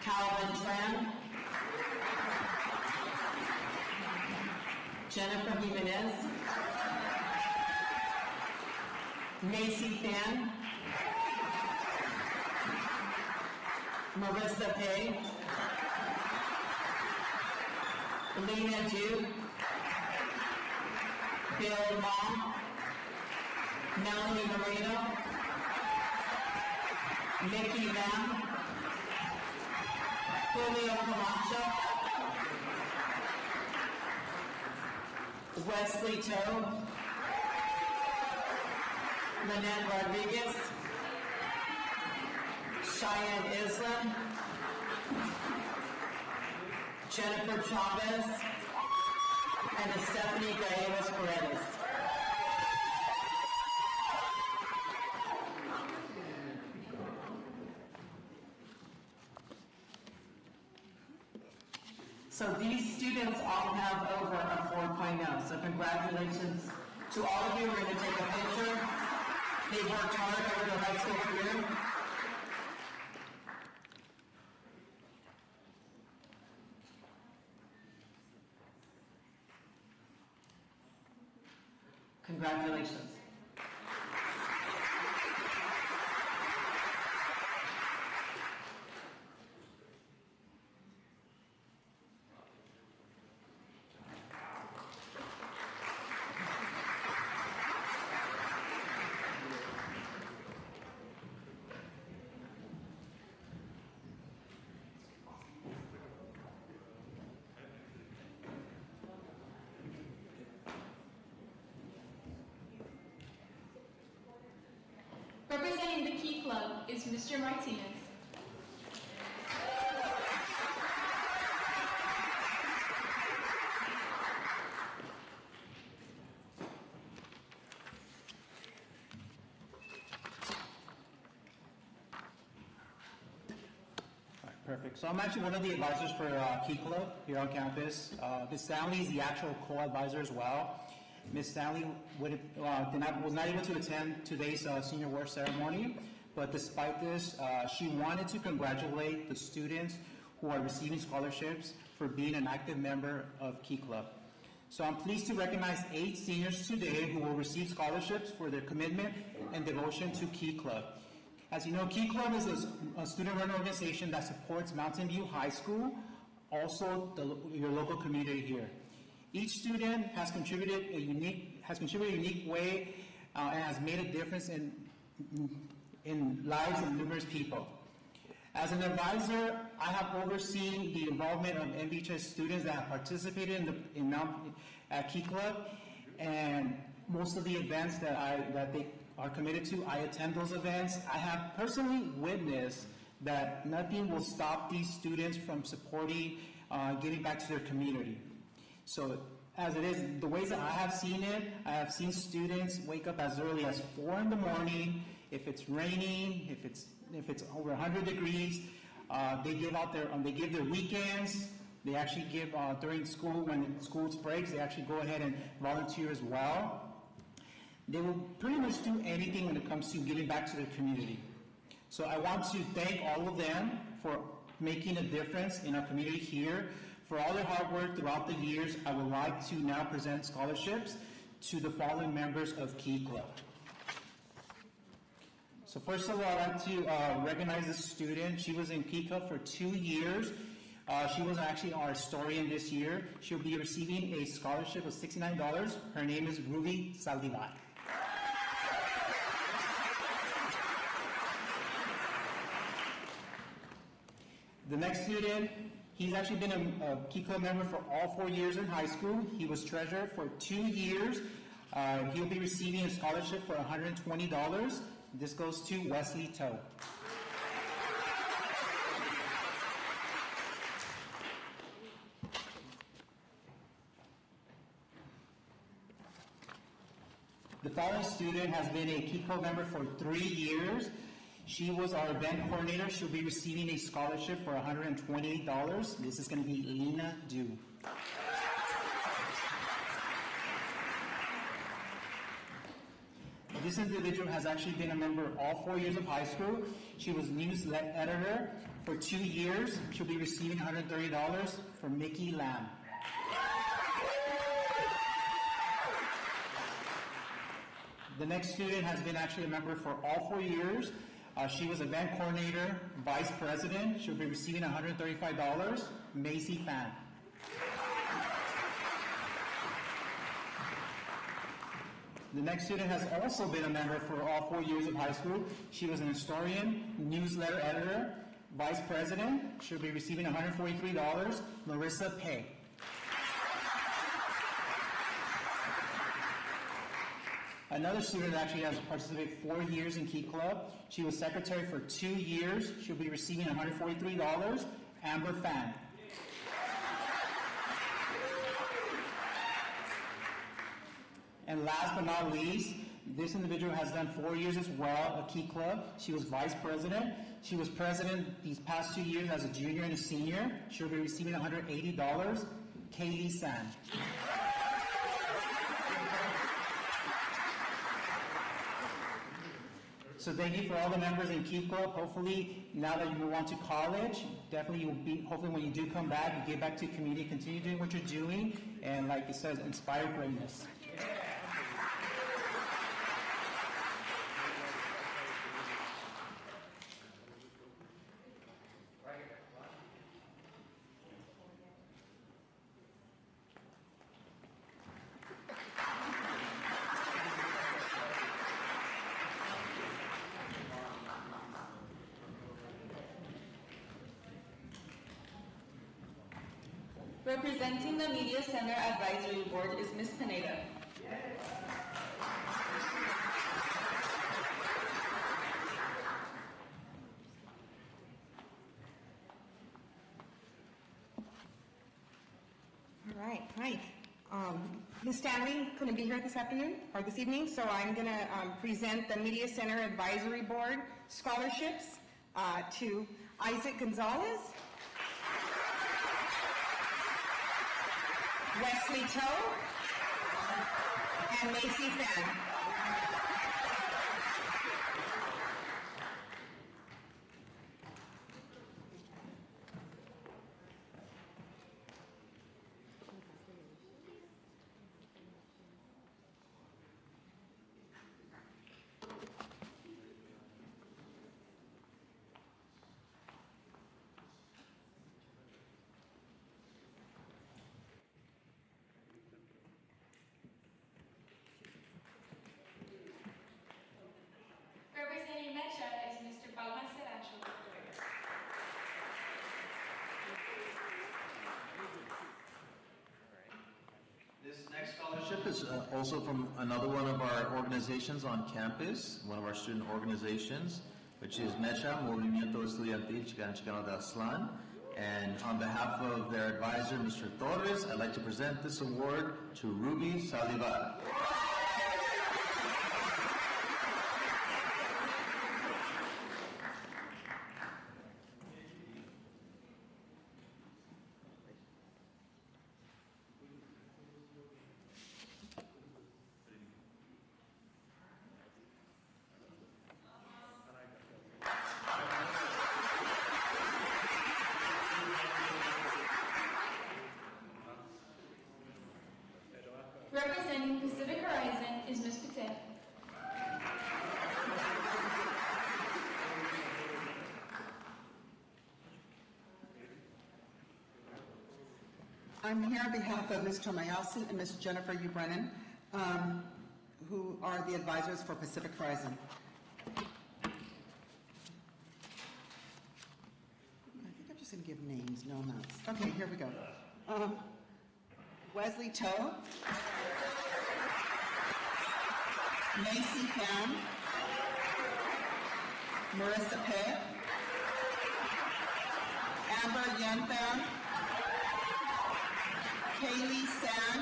Calvin Tran. Jennifer Jimenez, Macy Fan, Marissa Pay, Lena Ju, Bill Long, Melanie Moreno, Nikki Lam, Julio Camacho, Wesley Toe, Lynette Rodriguez, Cheyenne Islam, Jennifer Chavez, and Stephanie Gallegos Paredes. So these students all have over a 4.0. So congratulations to all of you. We're going to take a picture. They've worked hard over their high school career. Congratulations. Representing the Key Club is Mr. Martinez. Perfect. So I'm actually one of the advisors for Key Club here on campus. Ms. Stanley is the actual co-advisor as well. Ms. Stanley was not able to attend today's senior award ceremony, but despite this, she wanted to congratulate the students who are receiving scholarships for being an active member of Key Club. So I'm pleased to recognize 8 seniors today who will receive scholarships for their commitment and devotion to Key Club. As you know, Key Club is a student-run organization that supports Mountain View High School, also your local community here. Each student has contributed a unique way and has made a difference in lives of numerous people. As an advisor, I have overseen the involvement of MVHS students that have participated at Key Club, and most of the events that they are committed to, I attend those events. I have personally witnessed that nothing will stop these students from supporting, giving back to their community. So as it is, the ways that I have seen it, I have seen students wake up as early as 4 in the morning. If it's raining, if it's over 100 degrees, they give their weekends. They actually give during school, when school breaks, they actually go ahead and volunteer as well. They will pretty much do anything when it comes to giving back to their community. So I want to thank all of them for making a difference in our community here. For all their hard work throughout the years, I would like to now present scholarships to the following members of Key Club. So first of all, I'd like to recognize this student. She was in Key Club for 2 years. She was actually our historian this year. She'll be receiving a scholarship of $69. Her name is Ruby Saldivar. The next student, he's actually been a Key Club member for all 4 years in high school. He was treasurer for 2 years. He'll be receiving a scholarship for $120. This goes to Wesley Toe. The following student has been a Key Club member for 3 years. She was our event coordinator. She'll be receiving a scholarship for $128. This is going to be Lena Du. This individual has actually been a member all 4 years of high school. She was news editor for 2 years. She'll be receiving $130 from Mickey Lamb. The next student has been actually a member for all 4 years. She was event coordinator, vice president. She'll be receiving $135. Macy Fan. The next student has also been a member for all 4 years of high school. She was an historian, newsletter editor, vice president. She'll be receiving $143. Marissa Pay. Another student actually has participated 4 years in Key Club. She was secretary for 2 years. She'll be receiving $143. Amber Fan. And last but not least, this individual has done 4 years as well at Key Club. She was vice president. She was president these past 2 years as a junior and a senior. She'll be receiving $180. Kaylee San. So thank you for all the members in Key Club. Hopefully, now that you move on to college, definitely you'll be, hopefully when you do come back, you get back to the community, continue doing what you're doing, and like it says, inspire greatness. Representing the Media Center Advisory Board is Ms. Pineda. All right, hi. Ms. Stanley couldn't be here this afternoon or this evening, so I'm going to present the Media Center Advisory Board scholarships to Isaac Gonzalez, Wesley Toe, and Macy Fan. Representing Mecha is Mr. Palma Seracho. This next scholarship is also from another one of our organizations on campus, one of our student organizations, which is MECHA, Movimiento Estudiantil Chicano de Aztlán. And on behalf of their advisor, Mr. Torres, I'd like to present this award to Ruby Salivar. Representing Pacific Horizon is Ms. Patel. I'm here on behalf of Mr. Mayasi and Ms. Jennifer U. Brennan, who are the advisors for Pacific Horizon. I think I'm just going to give names, no amounts. Okay, here we go. Wesley Toe, Macy Fan, Marissa Pei, Amber Yen Fan, Kaylee San,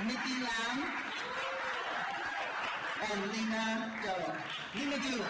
Nikki Lam, and Lena Du.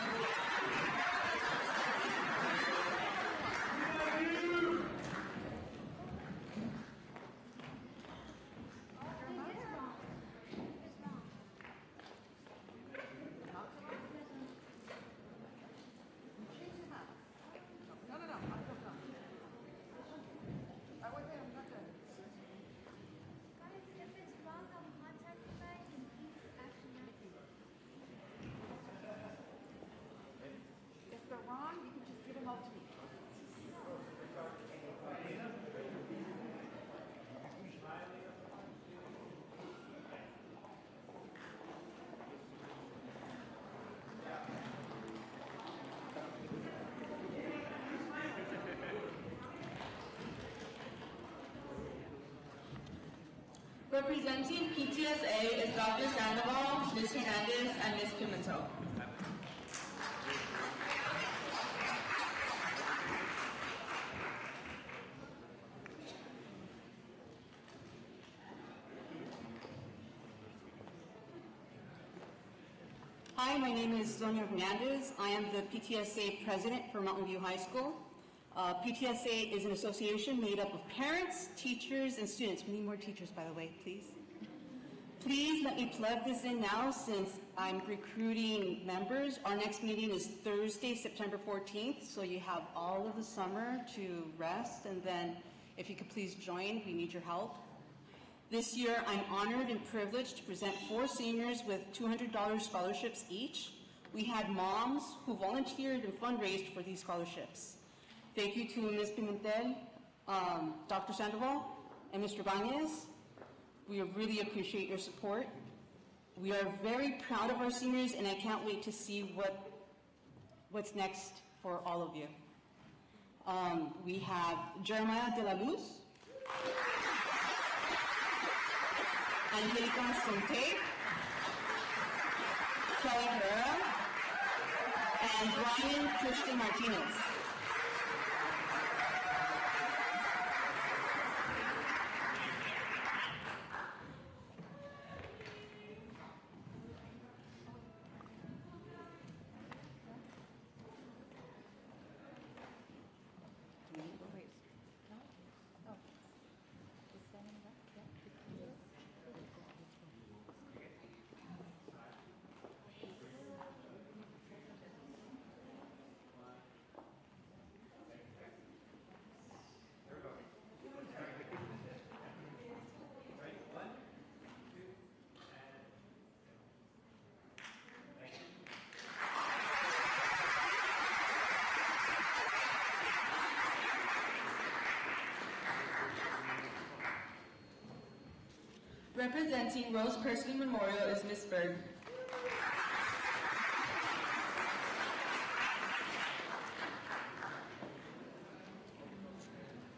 Representing PTSA is Dr. Sandoval, Ms. Hernandez, and Ms. Pimentel. Hi, my name is Sonia Hernandez. I am the PTSA president for Mountain View High School. PTSA is an association made up of parents, teachers, and students. We need more teachers, by the way, please. Please let me plug this in now since I'm recruiting members. Our next meeting is Thursday, September 14th, so you have all of the summer to rest, and then if you could please join, we need your help. This year, I'm honored and privileged to present 4 seniors with $200 scholarships each. We had moms who volunteered and fundraised for these scholarships. Thank you to Ms. Pimentel, Dr. Sandoval, and Mr. Banez. We really appreciate your support. We are very proud of our seniors, and I can't wait to see what's next for all of you. We have Jeremiah de la Luz, Angelica Monte, Kelly Guerrero, and Brian Christian Martinez. Representing Rose Persley Memorial is Ms. Berg.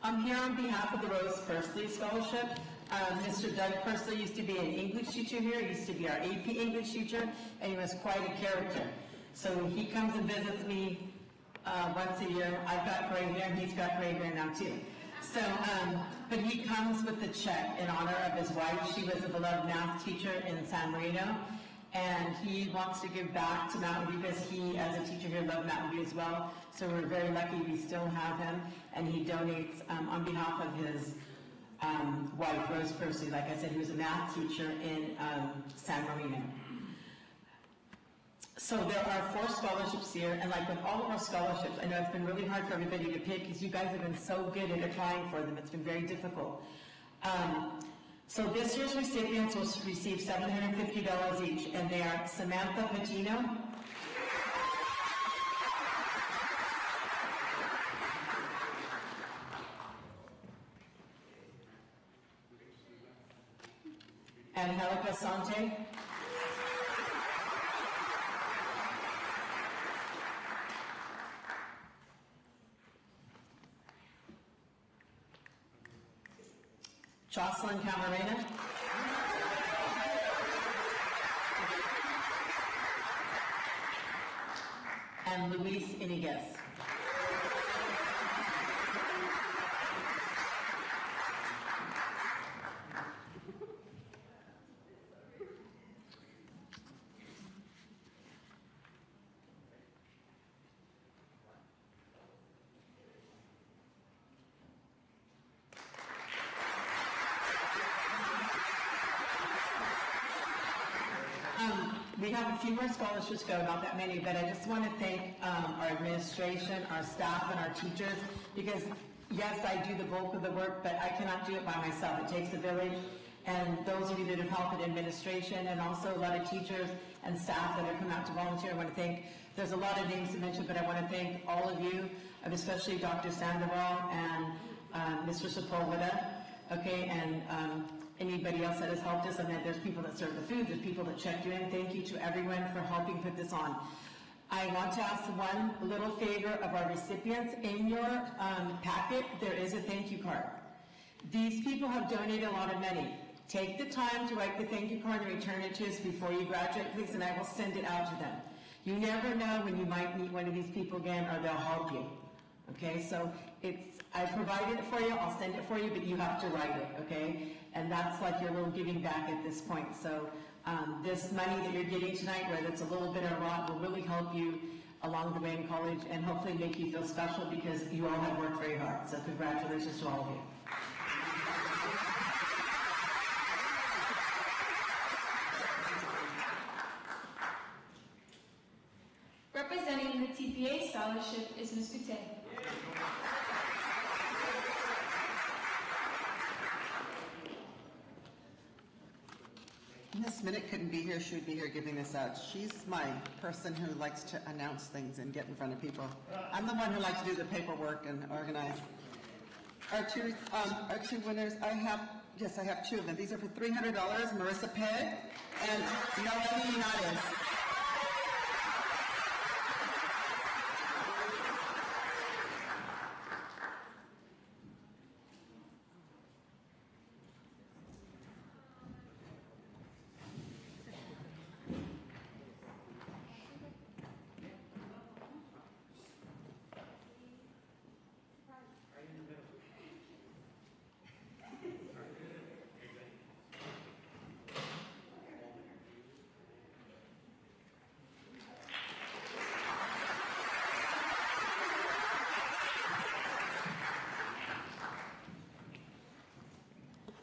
I'm here on behalf of the Rose Persley Scholarship. Mr. Doug Persley used to be an English teacher here. He used to be our AP English teacher, and he was quite a character. So he comes and visits me once a year. I've got gray hair, and he's got gray hair now too. So, but he comes with a check in honor of his wife. She was a beloved math teacher in San Marino, and he wants to give back to Mountain View because he, as a teacher here, loved Mountain View as well. So we're very lucky we still have him, and he donates on behalf of his wife, Rose Percy. Like I said, he was a math teacher in San Marino. So there are 4 scholarships here, and like with all of our scholarships, I know it's been really hard for everybody to pick because you guys have been so good at applying for them. It's been very difficult. So this year's recipients will receive $750 each, and they are Samantha Patino, Angelica Sante, Jocelyn Camarena, and Luis Iniguez. We have a few more scholarships to go, not that many, but I just want to thank our administration, our staff, and our teachers, because yes, I do the bulk of the work, but I cannot do it by myself. It takes a village, and those of you that have helped in administration, and also a lot of teachers and staff that have come out to volunteer, I want to thank. There's a lot of names to mention, but I want to thank all of you, and especially Dr. Sandoval and Mr. Sepulveda, okay, and anybody else that has helped us. I mean, there's people that serve the food, there's people that checked you in. Thank you to everyone for helping put this on. I want to ask one little favor of our recipients. In your packet, there is a thank you card. These people have donated a lot of money. Take the time to write the thank you card and return it to us before you graduate, please, and I will send it out to them. You never know when you might meet one of these people again, or they'll help you. Okay, so I provided it for you, I'll send it for you, but you have to write it, okay? And that's like your little giving back at this point. So this money that you're getting tonight, whether it's a little bit or a lot, will really help you along the way in college and hopefully make you feel special because you all have worked very hard. So congratulations to all of you. Representing the TPA scholarship is Ms. Gute. Miss Minute couldn't be here. She would be here giving this out. She's my person who likes to announce things and get in front of people. I'm the one who likes to do the paperwork and organize. Our two winners, I have two of them. These are for $300, Marissa Peg and Melanie Unitas.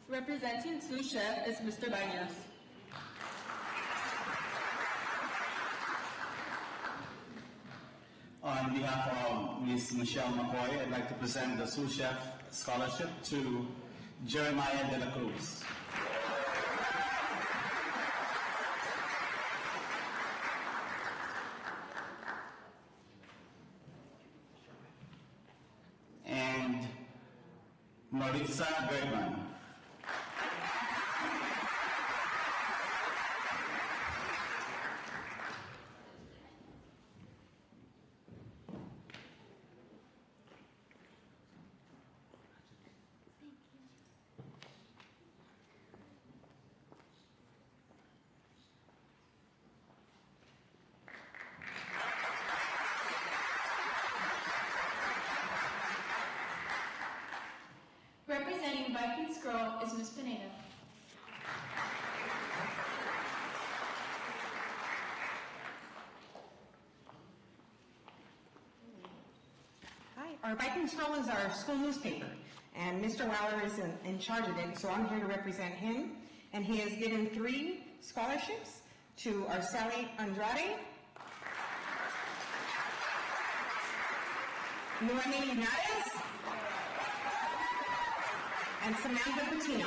Representing sous chef is Mr. Baños. On behalf of Ms. Michelle McCoy, I'd like to present the sous chef scholarship to Jeremiah de la Cruz. And Maritza Bergman. Representing Viking Scroll is Ms. Pineda. Hi, our Viking Scroll is our school newspaper, and Mr. Waller is in charge of it, so I'm here to represent him. And he has given 3 scholarships to Arceli Andrade, Noemi Linares, and Samantha Patino.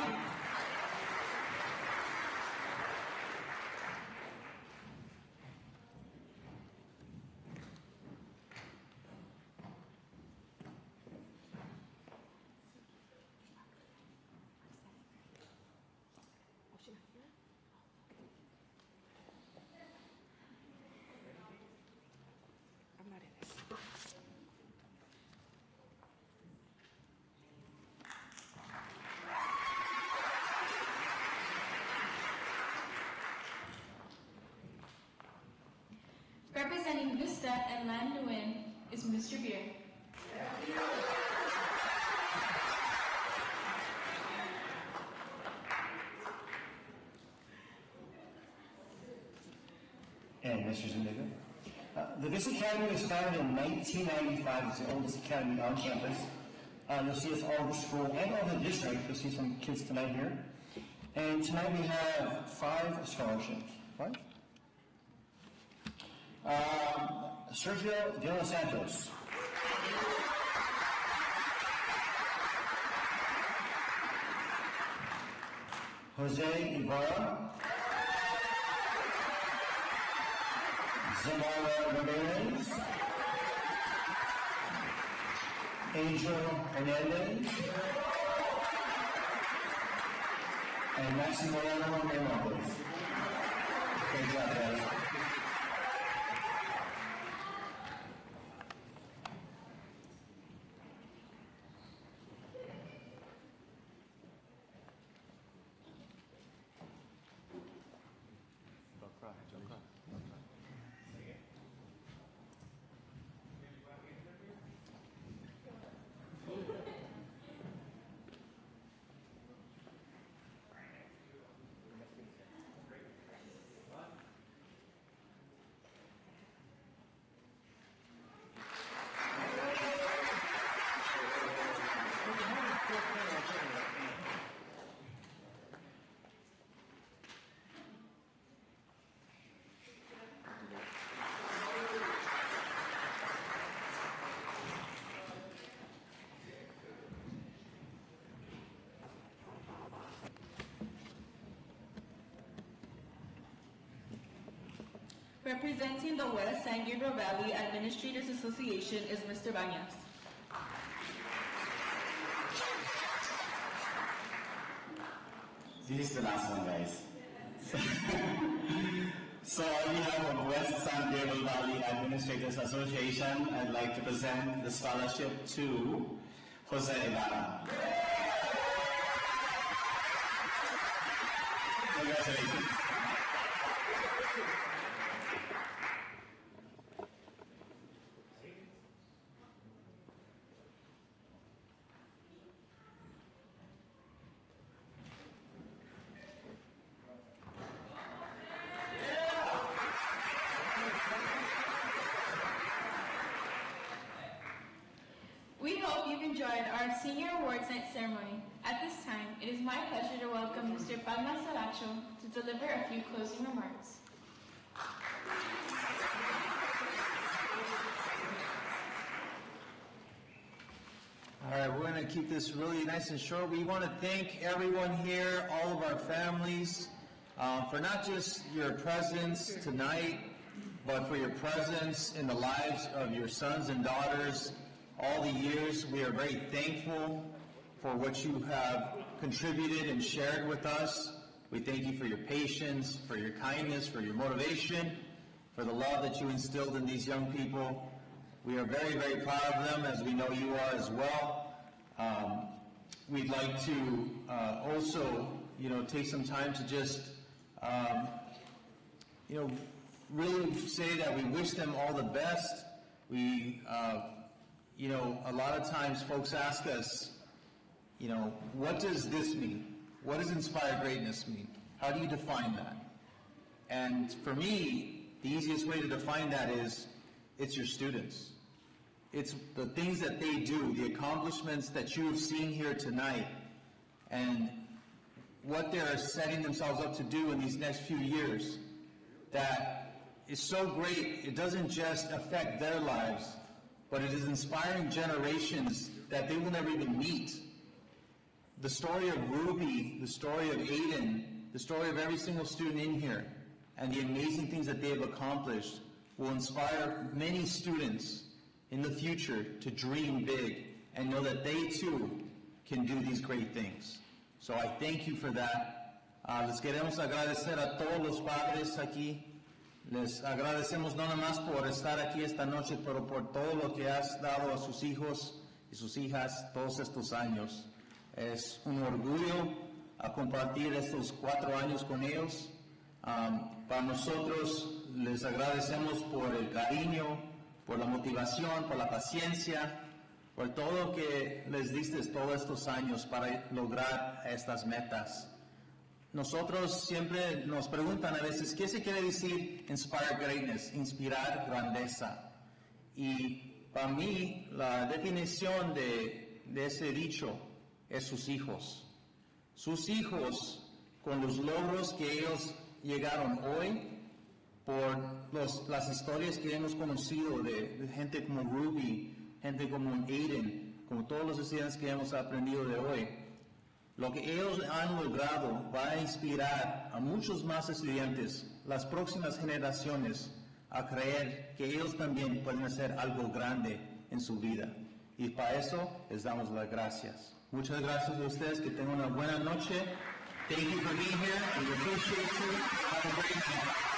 Representing Vista and Lan Nguyen is Mr. Beer. And Mr. Zuniga. The Vista Academy was founded in 1995. It's the oldest academy on campus. You'll see us all over school and all over the district. You'll see some kids tonight here. And tonight we have 5 scholarships, right? Sergio de los Santos. Jose Ibarra. Zamora Ramirez. Angel Hernandez. And Maximiliano Hernandez. Great job, guys. Representing the West San Gabriel Valley Administrators Association is Mr. Bañas. This is the last one, guys. So on behalf of West San Gabriel Valley Administrators Association, I'd like to present the scholarship to Jose Ibarra. Congratulations. We hope you've enjoyed our Senior Awards Night ceremony. At this time, it is my pleasure to welcome Mr. Palma Saracho to deliver a few closing remarks. All right, we're going to keep this really nice and short. We want to thank everyone here, all of our families, for not just your presence tonight, but for your presence in the lives of your sons and daughters all the years. We are very thankful for what you have contributed and shared with us. We thank you for your patience, for your kindness, for your motivation, for the love that you instilled in these young people. We are very, very proud of them, as we know you are as well. We'd like to also, take some time to just, really say that we wish them all the best. We, a lot of times folks ask us, what does this mean? What does inspired greatness mean? How do you define that? And for me, the easiest way to define that is, it's your students. It's the things that they do, the accomplishments that you have seen here tonight, and what they're setting themselves up to do in these next few years that is so great. It doesn't just affect their lives, but it is inspiring generations that they will never even meet. The story of Ruby, the story of Aiden, the story of every single student in here, and the amazing things that they have accomplished will inspire many students in the future to dream big and know that they too can do these great things. So I thank you for that. Les queremos agradecer a todos los padres aquí. Les agradecemos no nomás por estar aquí esta noche, pero por todo lo que has dado a sus hijos y sus hijas todos estos años. Es un orgullo compartir estos 4 años con ellos. Para nosotros les agradecemos por el cariño, por la motivación, por la paciencia, por todo lo que les diste todos estos años para lograr estas metas. Nosotros siempre nos preguntan a veces, ¿qué se quiere decir inspire greatness, inspirar grandeza? Y para mí, la definición de ese dicho es sus hijos. Sus hijos, con los logros que ellos llegaron hoy, por las historias que hemos conocido de gente como Ruby, gente como Aiden, como todos los estudiantes que hemos aprendido de hoy. Lo que ellos han logrado va a inspirar a muchos más estudiantes, las próximas generaciones, a creer que ellos también pueden hacer algo grande en su vida. Y para eso les damos las gracias. Muchas gracias a ustedes, que tengan una buena noche. Thank you for being here. We appreciate you. Have a great night.